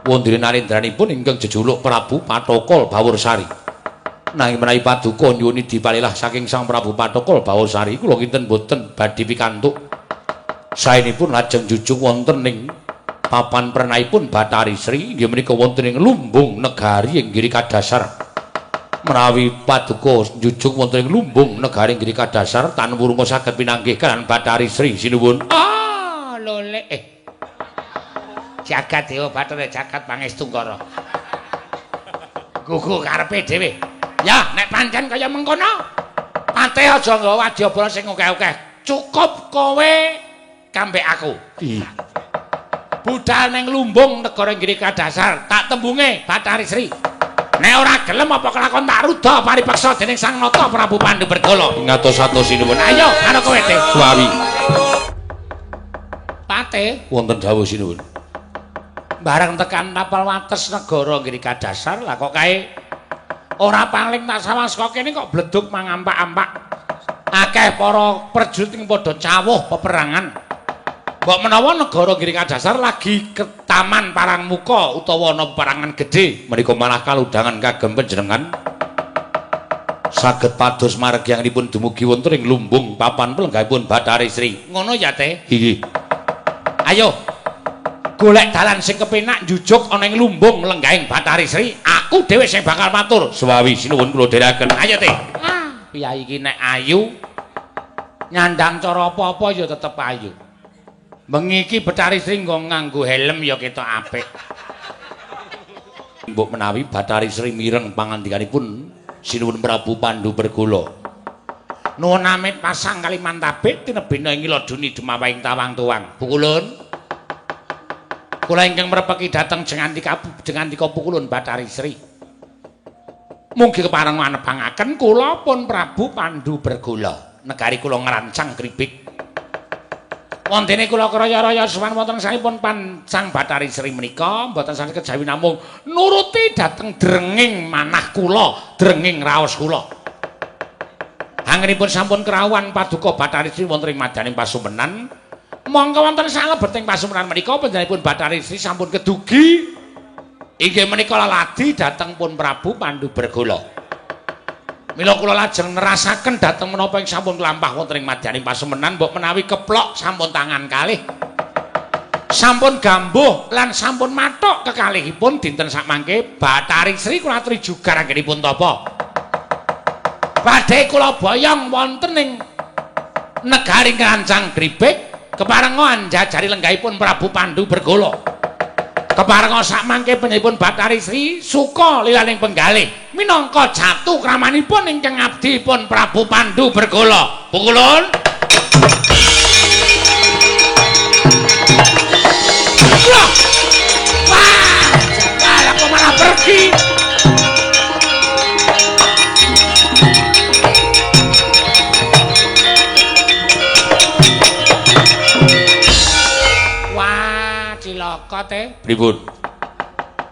Wondene narendranipun ingkang jejuluk Prabu Patokol Bawursari. Nanging menawi paduka nyuwun dipalilah saking Sang Prabu Patokol Bawursari kula kinten boten badhe pikantuk. Saenipun lajeng jujug wonten ing papan pernahipun Bathari Sri inggih menika wonten ing lumbung negari ing Girika Dasar. Menawi paduka jujug wonten ing lumbung negari ing Girika Dasar tanwurunga saged pinanggih kan Bathari Sri sinuwun. Ah, lole. Jagat Dewa Bathara jagat pangestungkara. Gugu karepe dhewe. Ya, nek pancen kaya mengkono, patih aja nggawa wadyabala sing akeh-akeh. Cukup kowe kambek aku. Budal ning lumbung negara Girika Dasar, tak tembunge Bathari Sri. Nek ora gelem apa kelakon tak rudha paripeksa dening Sang Nata Prabu Pandhu Bergola. Ngatos-atos sinuwun. Ayo karo kowe teh. Suwawi. Patih Wonten dawuh sinuwun. bareng tekan tapal wates negara Girika Dasar lah kok kae ora paling tak sawasaka kene kok bledug mangampak-ampak. Akeh para prajurit ing padha cawuh peperangan. Mbok menawa negara Girika Dasar lagi ke taman Parangmuka utawa ana peperangan gedhe, Menika malah kaludangan kagem panjenengan saged pados margyanipun dumugi wonten ing lumbung papan pelenggahipun Bathari Sri. ngono ya teh. Nggih. Ayo golek dalan sing kepenak njujug ana ing lumbung lenggahing Bathari Sri. Aku dhewe sing bakal matur. Suwawi sinuwun kula dherekaken. Ayo teh. Piyai iki nek ayu nyandang cara apa-apa ya tetep ayu. Bengi iki Bathari Sri nganggo helm ya ketok apik. Mbok menawi Bathari Sri mireng pangandikanipun sinuwun Prabu Pandhu Bergola. Nuwun amit pasang Kalimantabek tinebena ing Iladuni dumawahing tawang tuwang. Pukulun. Kula ingkang mrepeki dhateng jengandika pukulun Bathari Sri. Mugi kepareng anebangaken kula pun Prabu Pandhu Bergola. Negari kula ngrancang Kribik. Wontene kula kraya-raya sowan wonten sanipun Sang Bathari Sri menika mboten saged kejawi namung nuruti dhateng drenging manah kula, drenging raos kula. Anggenipun sampun krawuhan paduka Bathari Sri wonten ing madaning pasumenan. Monggo wonten salebeting pasumenan menika panjenenganipun Bathari Sri sampun kedugi inggih menika laladi dhateng pun Prabu Pandhu Bergola. Mila kula lajeng nerasaken dhateng menapa ing sampun lampah wonten ing madyaning pasumenan mbok menawi keplok sampun tangan kalih. Sampun gambuh lan sampun mathok kekalihipun dinten sakmangke Bathari Sri kula aturi jugar anggenipun tapa. Badhe kula boyong wonten ing negari Krancang Gribek keparengan njajari lenggahipun Prabu Pandhu Bergola. Keparenga sakmangke panjenenganipun Bathari Sri suka lilaning penggalih minangka jatuh kramanipun ingkang abdipun Prabu Pandhu Bergola. Pukulun. Wah, malah kok malah pergi. Cilaka teh. Pripun?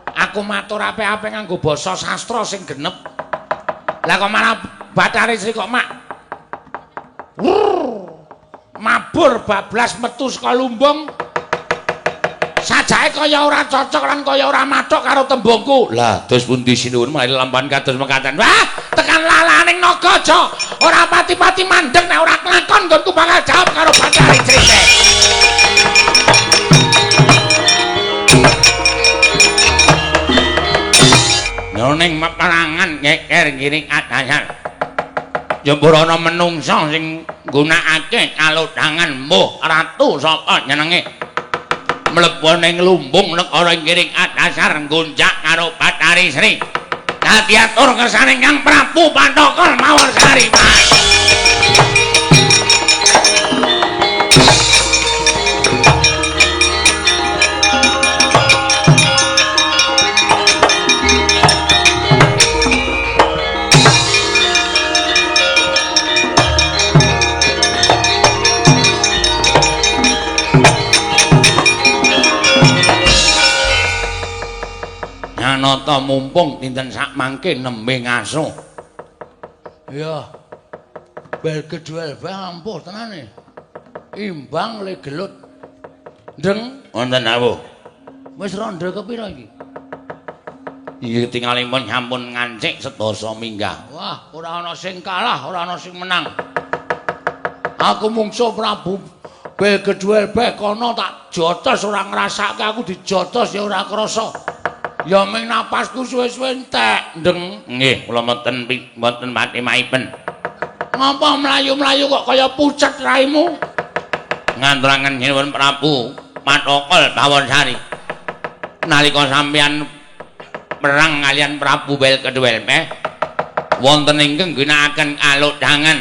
Aku matur apik-apik nganggo basa sastra sing genep. Lah kok malah Bathari Sri kok mabur bablas metu saka lumbung. Sajake kaya ora cocok lan kaya ora mathok karo tembungku. Lah, dos pundi sinuwun malah lampahan kados mekaten. Wah, tekan lalaning naga aja. Ora pati-pati mandeg nek ora kelakon nggonku bakal jawab karo Bathari Sri. Ning peperangan ngeker ngiring adayar. Jembur ana menungsa sing nggunakake kalodhangan mbuh ratu sapa jenenge. Mlebu ning lumbung negara ngiring adasar gonjak karo Bathari Sri. Dadi atur kersane Kang Prabu Pandokol mawon sari. Nata mumpung dinten sak mangke nembe ngaso. Iya. Bel keduel bae ampuh tenane. Imbang le gelut. Ndeng Wonten dawuh. wis ronde kepira iki? Iki tingalipun nyampun ngancik sedasa minggah. Wah, ora ana sing kalah, ora ana sing menang. Aku mungsuh Prabu Bel keduel bae kono tak jotos ora ngrasake aku dijotos ya ora krasa. Ya ming napasku suwe-suwe entek, ndeng. Nggih, kula mboten pati maipen. Ngapa mlayu-mlayu kok kaya pucet raimu? Ngaturaken nyuwun Prabu Pathokol Bawasari. Nalika sampeyan perang kalian Prabu Bel Keduelpeh wonten ingkang ginakaken alodhangan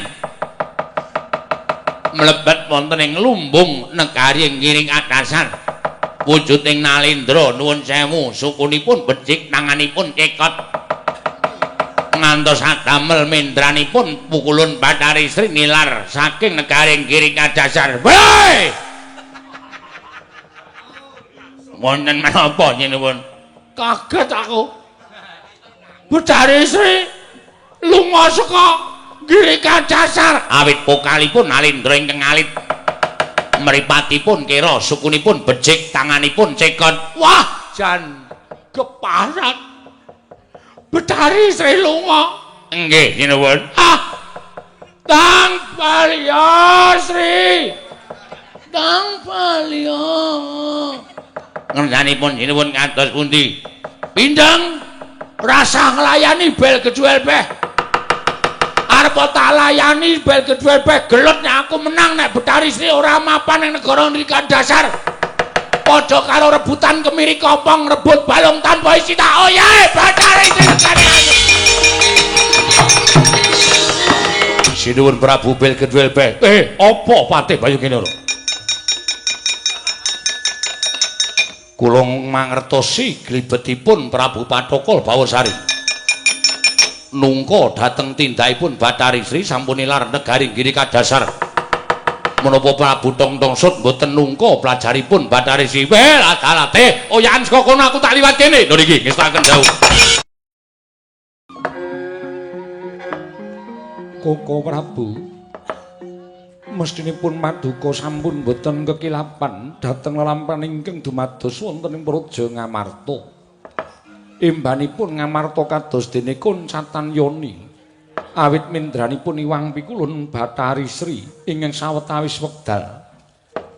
mlebet wonten ing lumbung negari Ngiring Adasar. Wujuding Nalendra nuwun sewu, sukunipun becik, tanganipun cekot. Ngantos sadamel mendranipun pukulun Bathari Sri nilar saking negari Ngiring Adasar. Hei! Wonten menapa nyuwun? Kaget aku. Bathari Sri lunga saka Ngiring Adasar. Awit pokalipun Nalendra ingkang alit. Mripatipun kira, sukunipun becik, tanganipun cekot. Wah, jan keparat. Bathari Sri lunga. Nggih, nyuwun. Ah. Tang Palya Sri. Tang Palya. Ngersanipun nyuwun kados pundi? Pindang rasa nglayani Bel Keduelpeh. Arep tak layani Bel Keduelpeh gelut nek aku menang nek Bathari Sri ora mapan ning negara Ngiring Adasar. Padha karo rebutan kemiri kopong rebut balung tanpa isi tak oyae Bathari Sri negari. Sinuwun Prabu Bel Keduelpeh. Apa Patih Bayukinara? Kula mangertosi glibetipun Prabu Pathokol Bawasari. Nungka dhateng tindakipun Bathari Sri sampun nilar negari Ngiring Adasar. Menapa Prabu Tongtongsut mboten nungka pelajaripun Bathari Sri? Wel, adalate oyahan saka kono aku tak liwat kene. Lho niki ngestaken dawuh. Koko Prabu mestinipun Maduka sampun boten kekilapan dhateng lelampahan ingkang dumados wonten ing Praja Ngamarta. Imbanipun Ngamarta kados dene Kuncatan Yoni. Awit mindranipun Iwang Pikulun Bathari Sri ingkang sawetawis wekdal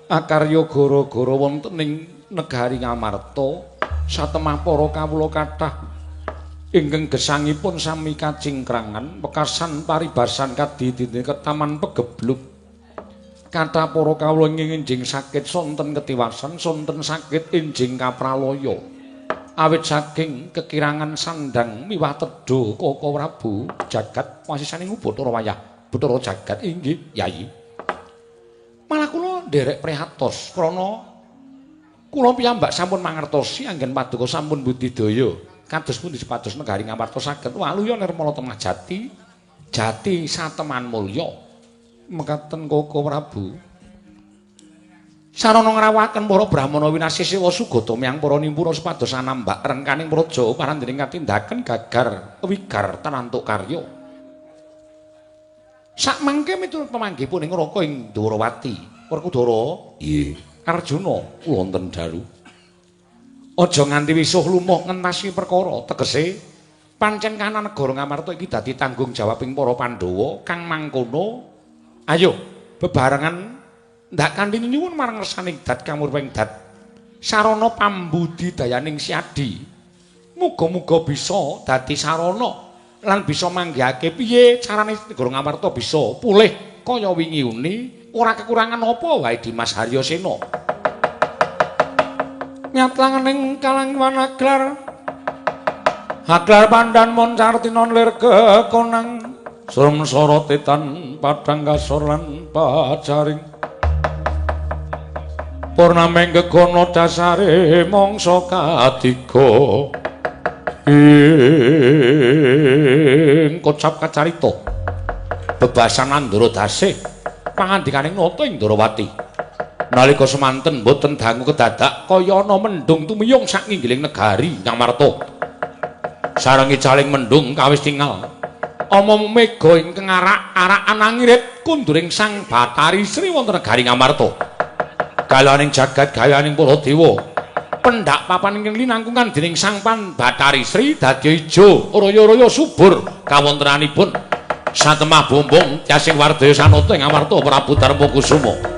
akarya gara-gara wonten ing negari Ngamarta satemah para kawula kathah ingkang gesangipun sami kacingkrangan pekasan paribasan kadidine ketaman pegebluk. Kathah para kawula enjing sakit sonten ketiwasan, sonten sakit enjing kapraloya. Awit saking kekirangan sandang miwah tedha Koko Prabu jagat wasisaning Bathara Wayah, Bathara jagat inggih Yayi. Malah kula nderek prihatos krana kula piyambak sampun mangertosi anggen paduka sampun budidaya kados pundi sepados negari Ngamarta saged waluya nirmala temah jati, jati sateman mulya. Mekaten Koko Prabu. Sarana ngrawakaken para brahmana winasih sewa sugata miyang para nimpura supados anambak rengkaning praja parandening katindaken gagar wigar tanantuk karya. Sakmangke miturut pamanggihipun ing Raka ing Dwarawati, Werkudara, nggih, Arjuna kula wonten dalu. Aja nganti wisuh lumuh ngentasi perkara, tegese pancen kana negara Ngamarta iki dadi tanggung jawabing para Pandhawa kang mangkono. Ayo bebarengan ndak kanthi nyuwun marang resaning dat kamurping dat sarana pambudidayaning siadi. Muga-muga bisa dadi sarana lan bisa manggihake piye carane negara Ngamarta bisa pulih kaya wingi uni, ora kekurangan apa wae Dimas Haryasena. Nyatlangening kalang wanaglar Aglar pandan mon sartinon lir kekonang Surum sorotetan padang kasor lan pajaring Purnameng gegono dasare mongso katiga ing kocap kacarita bebasan Andara Dasih pangandikaning nata ing Ndarawati nalika semanten boten dangu kedadak kaya ana mendung tumiyung sak nginggiling negari Ngamarta Sarengi jaling mendung kawis tinggal. Omong mega ingkang arak-arakan angirit kunduring Sang Batari Sri wonten negari Ngamarta. Galaning jagat gayaning para dewa. Pendak papan ingkang linangkungan dening Sang Batari Sri dadi ijo raya-raya subur kawontenanipun. Satemah bombong Tyasing Wardaya Sanata ing Ngamarta Prabu Darma Kusuma.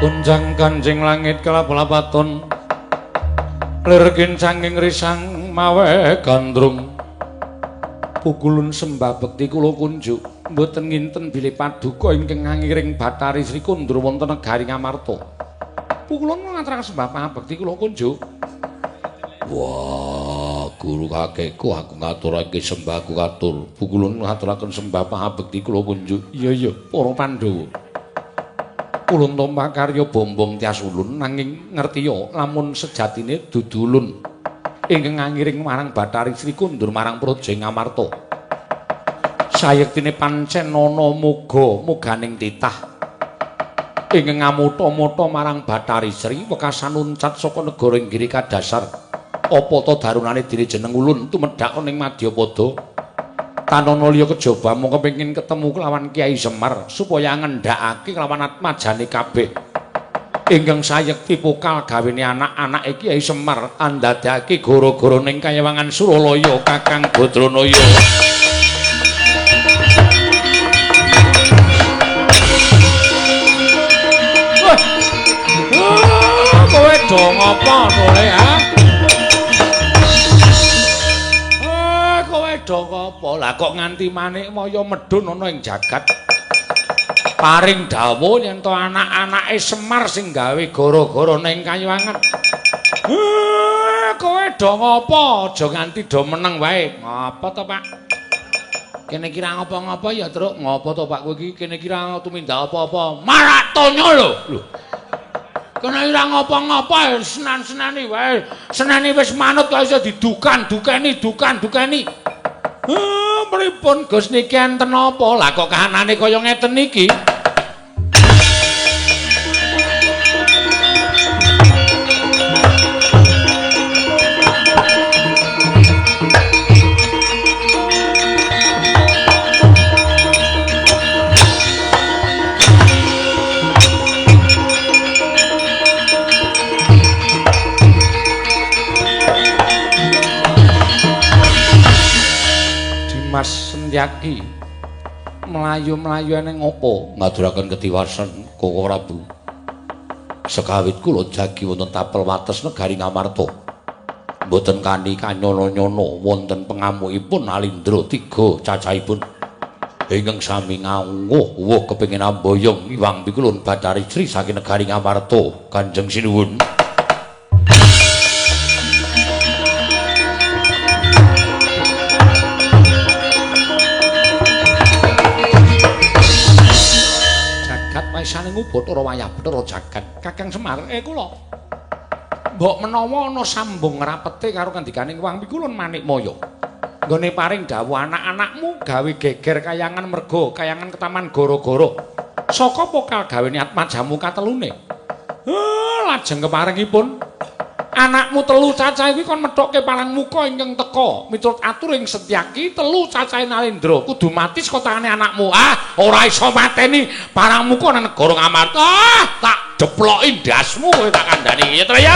Kunjang kanjing langit kelap-lapaton lergin sanging risang mawe gandrung pukulun sembah bekti kula kunjuk mboten nginten bilih paduka ingkang ngangiring Batari Sri Kundra wonten negari Ngamarta. Pukulun ngaturaken sembah pangabekti kula kunjuk. Wah, guru kakekku aku ngaturake sembahku katur. Pukulun ngaturaken sembah pangabekti kula kunjuk. Iya para Pandhawa. Ulun tombak karya bombong tias ulun nanging ngertiya lamun sejatine dudu ulun ingkang ngangiring marang Batari Sri Kundra marang Praja Ngamarta. Sayektine pancen ana muga-muganing titah ingkang ngamutha-mutha marang Batari Sri wekasan uncat saka negara Inggiri kadasar. Apa ta darunane dene jeneng ulun tumedhak ning Madyapada. Tanana liya kejaba mung kepengin ketemu kelawan Kyai Semar supaya ngendhakake kelawan atmajane kabeh. Ingkang sayekti pokal gawene anak-anak Kyai Semar andadake gara-gara ning Kayawangan Suralaya Kakang Badranaya. Kowe do ngopo to le ha? Dong apa lah kok nganti manik maya medhun ana ing jagat paring dawuh yen to anak-anake Semar sing gawe gara-gara ning Kayawangan. Kowe dong apa aja nganti do meneng wae. Ngapa to Pak? Kene kira ngapa-ngapa ya Truk? Ngapa to Pak kowe iki kene kira tumindak apa-apa? Maratonya lho. Kena ira ngapa-ngapa senan-senani wae. Senani wis manut kok iso dukani. Pripun Gus niki enten apa? Lah kok kahanane kaya ngeten iki? Mas Sentyaki mlayu-mlayu ning apa ngaduraken ketiwasan Koko Prabu. Sekawit kula jagi wonten tapel wates negari Ngamarta. Mboten kani kanyono-nyono wonten pengamukipun Alindra 3 cacahipun. Ingkang sami ngawuh kepengin amboyong Iwang Pikulun Batari Sri saking negari Ngamarta. Kanjeng sinuwun. Sane ngubut ora wayah Bathara jagat. Kakang Semar kula mbok menawa ana sambung rapete karo kandikaning Wang Pikulun Manikmaya. Nggone paring dawuh anak-anakmu gawe geger kayangan merga kayangan ketaman gara-gara saka pokal gawene atmajamu katelune. Lajeng keparingipun anakmu telu cacah kuwi kon methokke palang muka ingkang teka miturut aturing Setyaki telu cacahe Nalendra kudu mati saka tangane anakmu. Ora iso mateni palang muka nang negara Ngamarta. Tak jeploki ndasmu kowe tak kandhani ya to ya.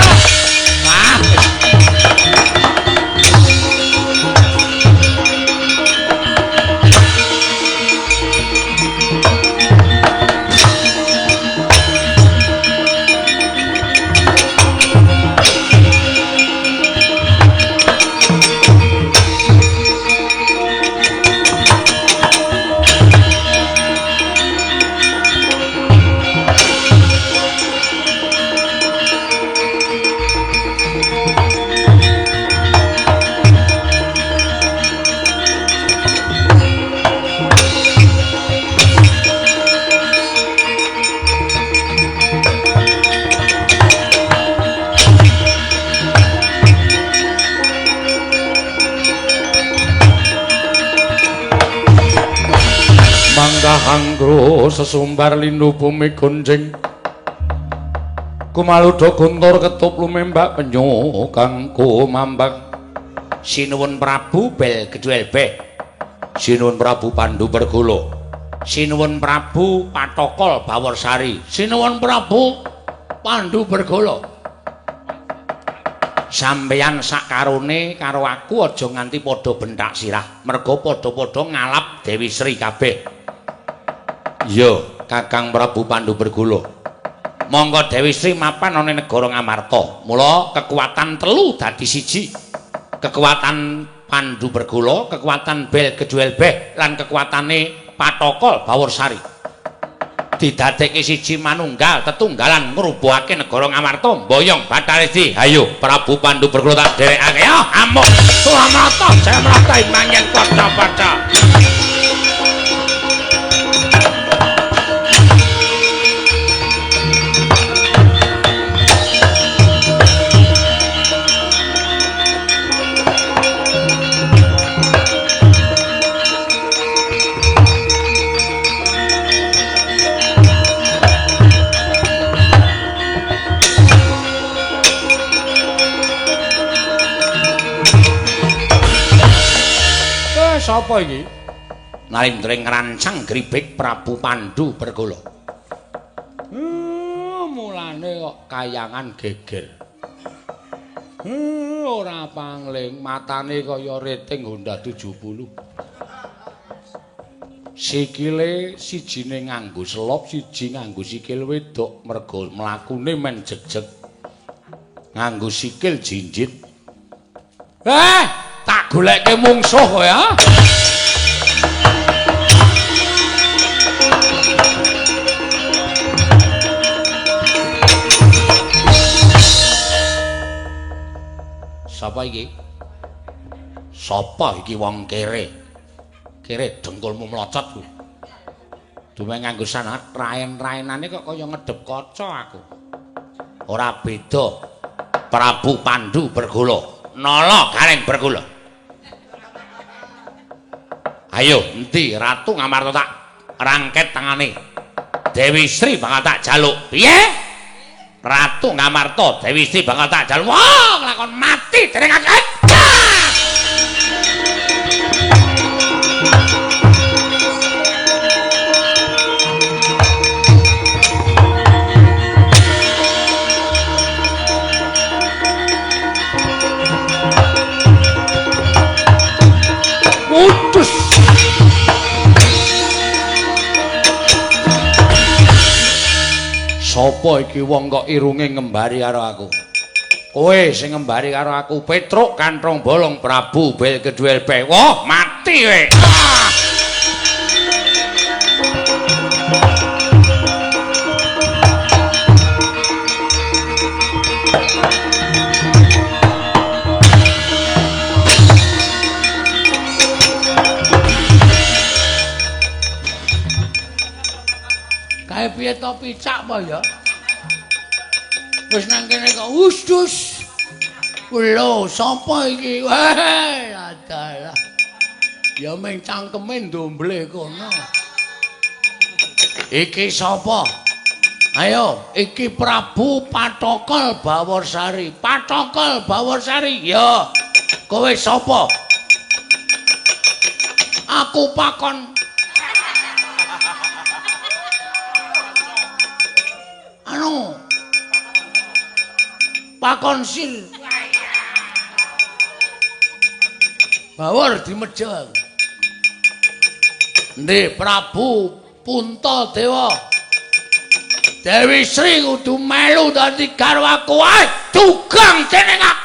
Kahanggro sesumbar lindu bumi gonjing kumaluda guntur ketup lumembak penyu kang kumambang sinuwun Prabu bel keduel beh sinuwun Prabu Pandu Bergolo sinuwun Prabu Patokol Baworsari sinuwun Prabu Pandu Bergolo sampeyan sakarone karo aku aja nganti padha bentak sirah merga padha-padha ngalap Dewi Sri kabeh. Iya, Kakang Prabu Pandu Bergolo. Monggo Dewi Sri mapan ana negara Ngamarta. Mula kekuatan telu dadi siji. Kekuatan Pandu Bergolo, kekuatan Bel Keduel Beh lan kekuatane Patokol Baworsari. Didadekke siji manunggal tetunggalan ngrubuhake negara Ngamarta. Boyong Bathara-Esti. Hayo Prabu Pandu Bergolo tak derekake. Ya, amuk. Sulamata Jayamrata manyen padha-padha. Sapa iki? Narendra ngrancang gribek Prabu Pandu Bergolo. Mulane kok kayangan geger. Ora pangling, matane kaya reting Honda 70. Sikile sijine nganggo selop, siji nganggo sikil wedok merga mlakune men jegjeg. Nganggo sikil jinjit. Tak goleke mungsuh kowe ya. Sapa iki? Sapa iki wong kere? Kere dengkulmu mlocot ku. Dume nganggo sanad raen-raenane kok kaya ngedhep kaca aku. Ora beda Prabu Pandu Bergolo. Nala Gareng Bergolo. Ayo, endi Ratu Ngamarta tak rangket tangane. Dewi Sri bakal tak jaluk. Piye? Ratu Ngamarta, Dewi Sri bakal tak jaluk. Wah, lakon mati dereng akeh. Utus. Sapa iki wong kok irunge ngembari karo aku? Kowe sing ngembari karo aku Petruk Kanthong Bolong Prabu Bel Keduel Beh. Wah, mati kowe. Kae piye to picak apa ya? Wis nang kene kok usdus. Lho, sapa iki? Weh, adalah. Ya meng cangkeme ndomble kono. Iki sapa? Ayo, iki Prabu Patokol Baworsari. Patokol Baworsari. Ya. Kowe sapa? Aku pakon pakon sil Bawor dimejeng. Ndi Prabu Puntadewa Dewi Sri kudu melu dadi garwaku. Ae dugang dening aku.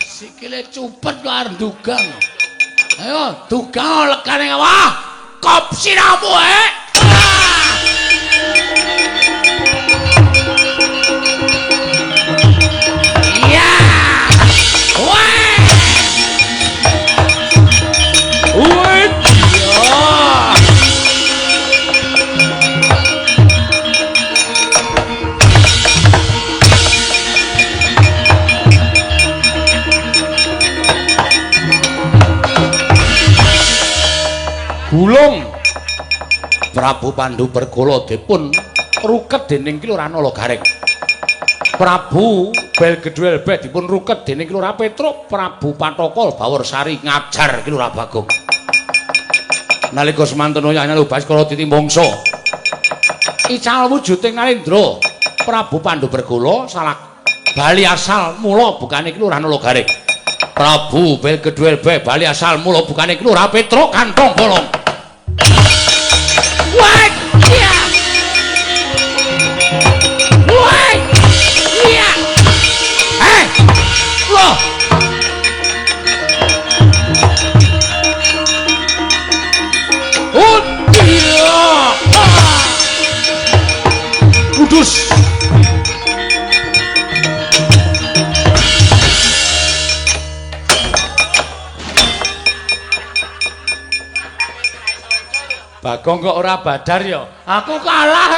Sikile cupet karo dugang. Ayo dugang legane wah kop siramu Gulung Prabu Pandhu Bergala dipun ruket dening Ki Lurah Nalagareng. Prabu Belgedwel Beh dipun ruket dening Ki Lurah Petruk. Prabu Patokol Bawarsari ngajar Ki Lurah Bagong. Nalika semantuna Nyanyal Baskara Titimbangsa ical wujuding Narendra Prabu Pandhu Bergala salah bali asal mula bukane Ki Lurah Nalagareng. Prabu Belgedwel Beh bali asal mula bukane Ki Lurah Petruk kantong bolong. Wah, iya. Wah, iya. Loh. Iya. Udus. Bagong kok ora badar ya? Aku kalah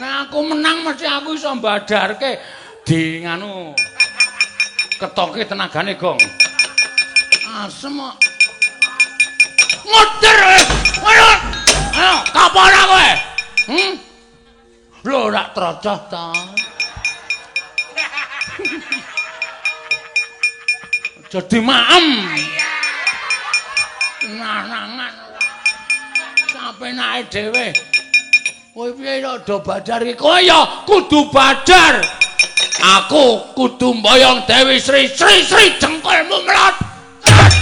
Nah aku menang mesti aku iso badarke di nganu ketoke tenagane Gong. Asem kok. Ngoder ayo kapana kowe? Lho ora trocoh ta. Jadi maem. Nanangan sampe nae dhewe kowe piye do badar iki kowe ya kudu badar aku kudu mboyong Dewi Sri Sri Sri jengkolmu melot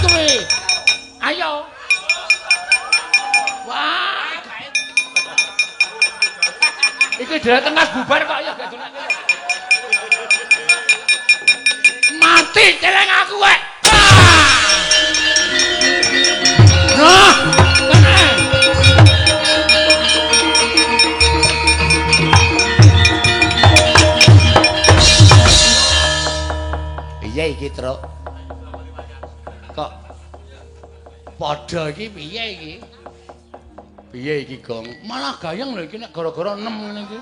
kowe ayo wah iki dhewe tengah bubar kok ya gak mati celeng aku kowe Nah, piye iki, Truk? Kok padha iki piye iki? Piye iki, Gong? Malah gayeng lho iki nek gara-gara 6 ngene iki.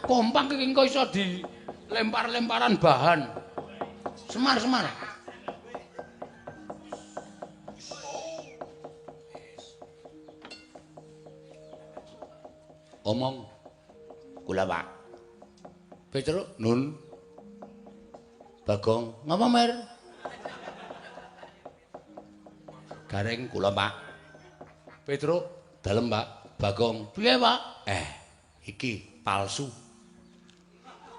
Kompak iki engko iso dilempar-lemparan bahan. Semar-semar. Omong kula Pak Petruk nun Bagong ngapa Mer Gareng kula Pak Petruk dalem Pak Bagong piye Pak iki palsu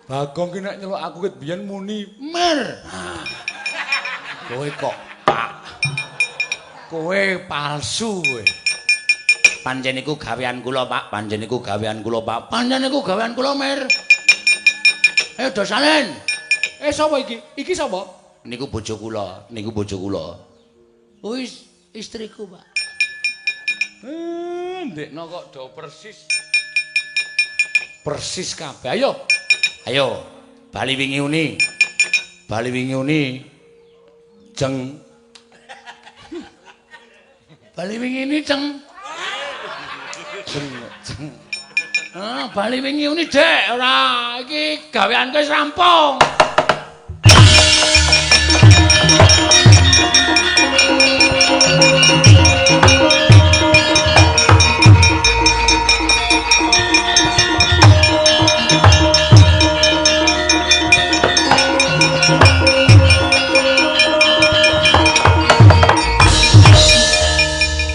Bagong ki nek nyeluk aku ket biyen muni Mer kowe kok Pak kowe palsu kowe Panjen niku gawean kula Pak, panjen niku gawean kula Pak, panjen niku gawean kula Mir. Ayo do salen. Sapa iki? Iki sapa? Niku bojo kula, niku bojo kula. Wis istriku, Pak. Ndekno kok do persis. Persis kabeh. Ayo. Ayo, bali wingi uni. Bali wingi uni. Jeng. Bali wingi ini jeng. Bali wingi uni Dek, ora iki gaweanku wis rampung.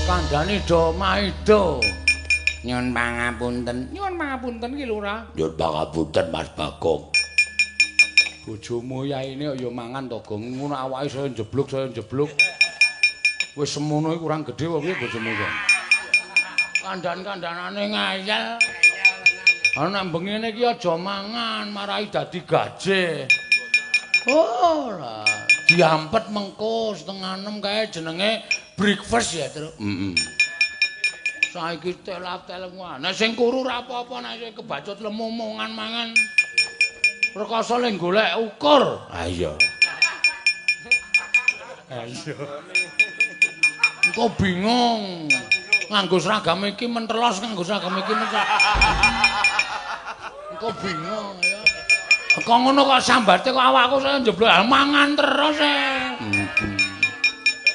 Kandhane do maido. Nyuwun pangapunten ki Lurah. Nyuwun pangapunten Mas Bagong. Bojomu yaine ya mangan to, Gong. Ngono awake saya njebluk. Wis semono iki kurang gedhe apa piye bojomu kok? Kandhan-kandhanane ngayal. Ana bengine iki aja mangan, marai dadi gajeh. Ora, diampet mengko setengah 6 kae jenenge breakfast ya, Truk. Saiki telat-telet wae. Nek sing kuru ora apa-apa, nek sing kebacut lemu mangan. Rekoso ling golek ukur. Ha iya. Engko bingung. Nganggo seragam iki mentelos, nganggo seragam iki engko bingung ya. Kok ngono kok sambate kok awakku saya njeblok mangan terus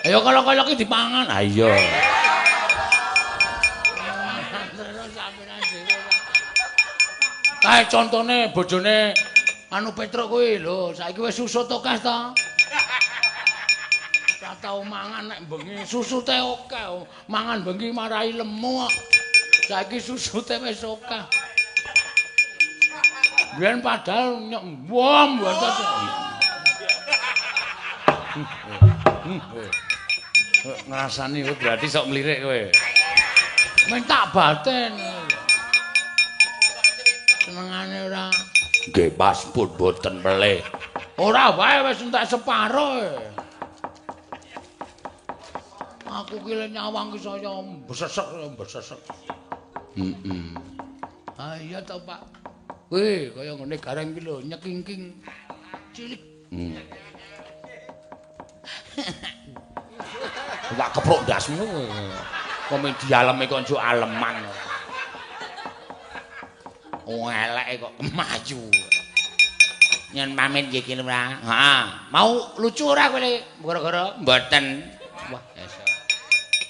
Ya kolok-kolok iki dipangan. Ha iya. Kae contone bojone anu Petruk kuwi lho, saiki wis susut okas ta. Tak tau mangan nek bengi susute oke. Mangan bengi marai lemu kok. Saiki susute wis oke. Biyen padahal bom bontot. Ngrasani kowe berarti sok mlirik kowe. Minta batin. Senengane ora. Nggih pas pun boten melih. Ora wae wis entek separo. Aku ki le nyawang ki saya besesek. Ah iya to, Pak. Weh, kaya ngene gareng ki lho nyekingking cilik. Tak keprok dasmu kowe. Komedi aleme kok njuk aleman. Eleke kok kemaju. Nyen pamit nggih ki Lurah. Heeh. Mau lucu ora kowe le? Gara-gara mboten. Wah, esok.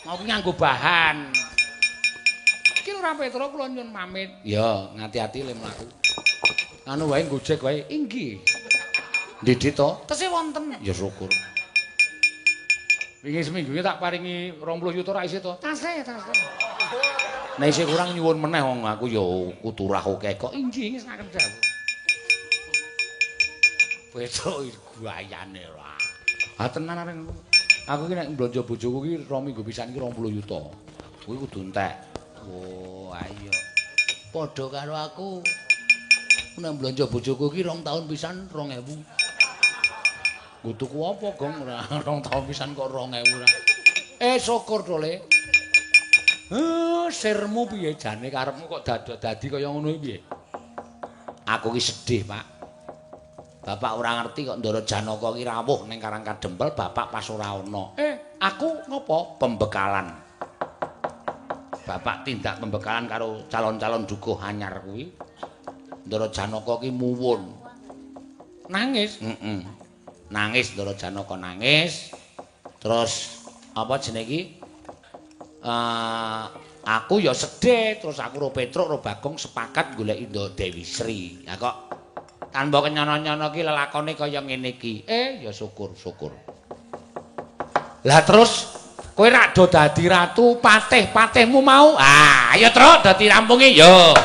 Mau nganggo bahan. Ki Lurah Petro kula nyun pamit. Ya, ngati-ati le mlaku. Anu wae gojek wae. Inggih. Didit to? Tesih wonten. Ya syukur. Wingi seminggu tak paringi 20 yuta ra isih to? Tasih. Nek isih kurang nyuwun meneh wong aku ya kuturah oke kok. Inggih saken dawuh. Besok guayane lah. Ah tenan areng. Aku ki nek mblonjo bojoku ki 2 minggu pisan ki 20 yuta. Kuwi kudu entek. Oh, ayo. Padha karo aku. Nek mblonjo bojoku ki 2 tahun pisan 2000. Nggo tuku apa, Gong? Ora 2 tahun pisan kok 2000 ora. Syukur to, Le. Sirmu piye jane karepmu kok dadi kaya ngono iki piye? Aku ki sedih, Pak. Bapak ora ngerti kok Ndara Janaka ki rawuh ning Karang Kadempel, bapak pas ora ana. Aku ngopo? Pembekalan. Bapak tindak pembekalan karo calon-calon dukuh anyar kuwi. Ndara Janaka ki muwun. Nangis? Nangis Ndara Janaka nangis. Terus apa jenenge iki? Aku ya sedih, terus aku ro Petruk ro Bagong sepakat goleki Dewi Sri. Ya kok tanpa kenyono-nyono ki lelakone kaya ngene iki. Ya syukur. Lah terus kowe rak do dadi ratu patih-patihmu mau. Ayo Truk dadi rampunge yo.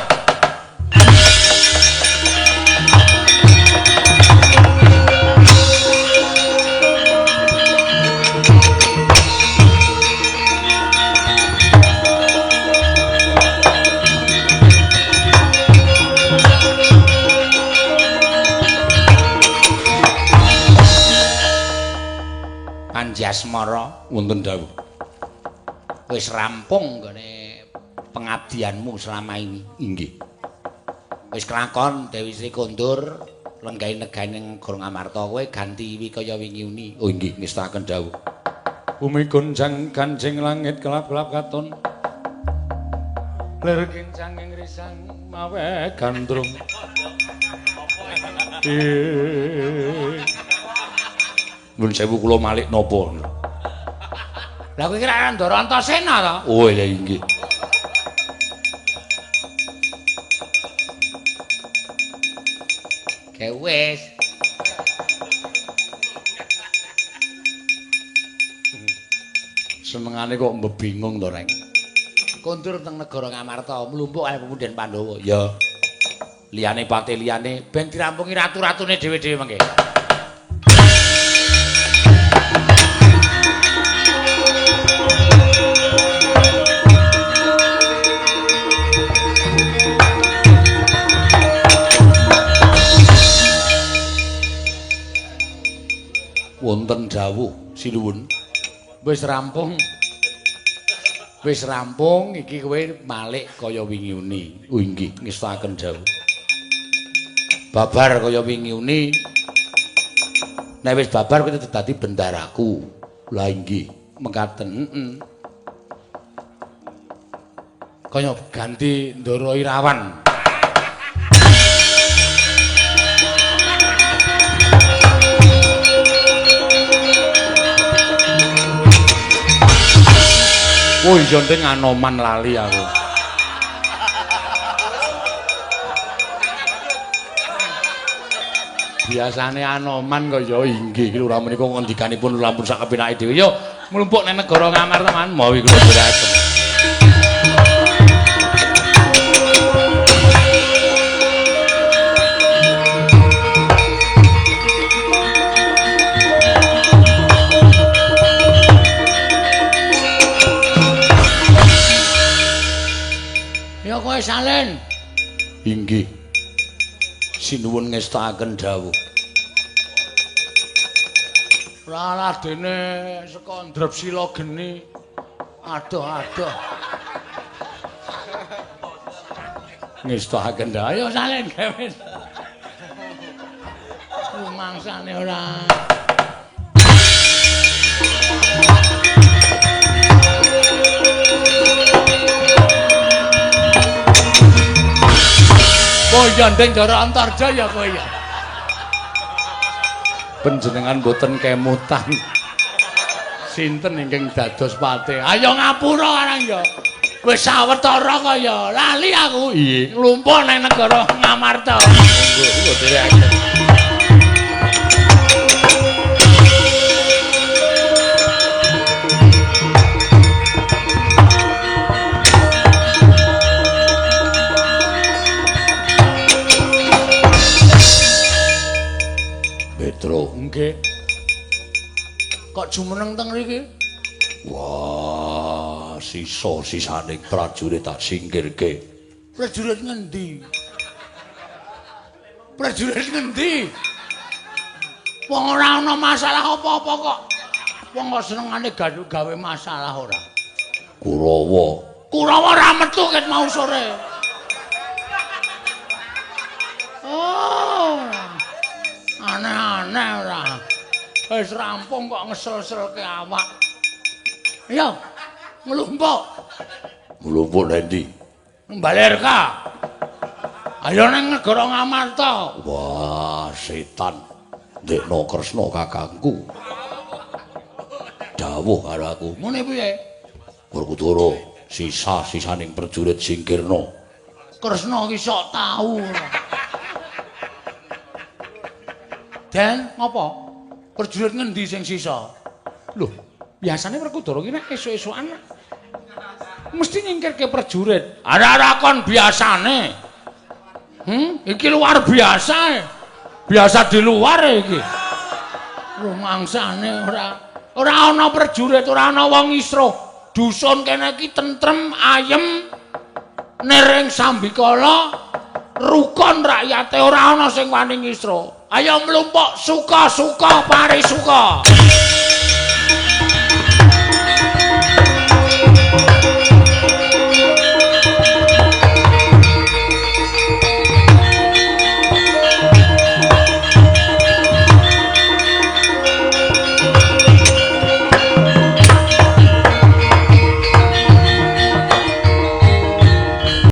Asmara wonten dawuh. Wis rampung gone pengabdianmu selama ini. Inggih. Wis kelakon Dewi Sri kondur lenggahi negane ning Gorong Amarta kowe ganti kaya wingi uni. Oh inggih ngestaken dawuh. Bumi gonjang kancing langit kelap-kelap katon. Lir kincang ing risang mawe gandrung. Mun sewu kula malik napa? Lah kowe kira Ndara Antasena to? Oh ya inggih. Wis. Senengane kok mbebingung to, Reng. Kondur teng negara Ngamarta, mlumpuk karo Pemunden Pandhawa. Ya. Liyane pate liyane ben dirampungi ratu-ratune dhewe-dhewe mengke. Wonten dawuh sinuwun. Wis rampung. Wis rampung iki kowe malik kaya wingi uni. Oh inggih ngestaken dawuh. Babar kaya wingi uni. Nek wis babar kowe dadi bendaraku. Lah inggih mengkaten. Kaya ganti Ndara Irawan. iya ndeng Anoman lali aku. Biasane Anoman kaya inggih lurah menika ngendikanipun lampun sak kepenake dhewe. Yo mlumpuk ning negara Ngamarta man mawi kula beratem. Ya kowe Salen. Inggih. Sinuwun ngestakaken dawuh. Lah dene saka ndrep sila geni. Aduh. Ngestakaken dawuh. Ayo Salen gawe. Rumangsane ora. Oh iya ndeng Dara Antarjaya kowe ya. Panjenengan boten kemutan. Sinten ingkang dados pate? Ayo ngapura arang ya. Wis sawetara kaya lali aku. Iya, lumpuh nang negara Ngamarta. Monggo dherekaken. Petro, Nggih. kok jumeneng teng mriki? Wah, sisa-sisane prajurit tak singkirke. Prajurit ngendi? Prajurit ngendi? Wong ora ana masalah apa-apa kok. Wong kok senengane gawe masalah ora. Kurawa ora metu ket mau sore. Oh. Aneh-aneh ora. Wis rampung kok ngesel-selke awak. Ayo, nglumpuk. Mlumpuk endi? Mbalerka. Ayo nang negara Ngamarta. Wah, setan. Ndekno Kresna kakangku. Dawuh karo aku. Ngene piye? Werkudara, sisa-sisaning prajurit singkirna. Kresna ki sok tau. Den, ngopo? Prajurit ngendi sing sisa? Lho, biasane Werkudara ki nek esuk-esukan mesti nyingkirke prajurit. Ora kon biasane. Iki luar biasa. Biasa di luar iki. Rumangsane ora ana prajurit, ora ana wong isruh. Dusun kene iki tentrem, ayem, nering sambikala, rukun rakyate ora ana sing wani ngisruh. Ayo mlumpuk suka-suka parisuka.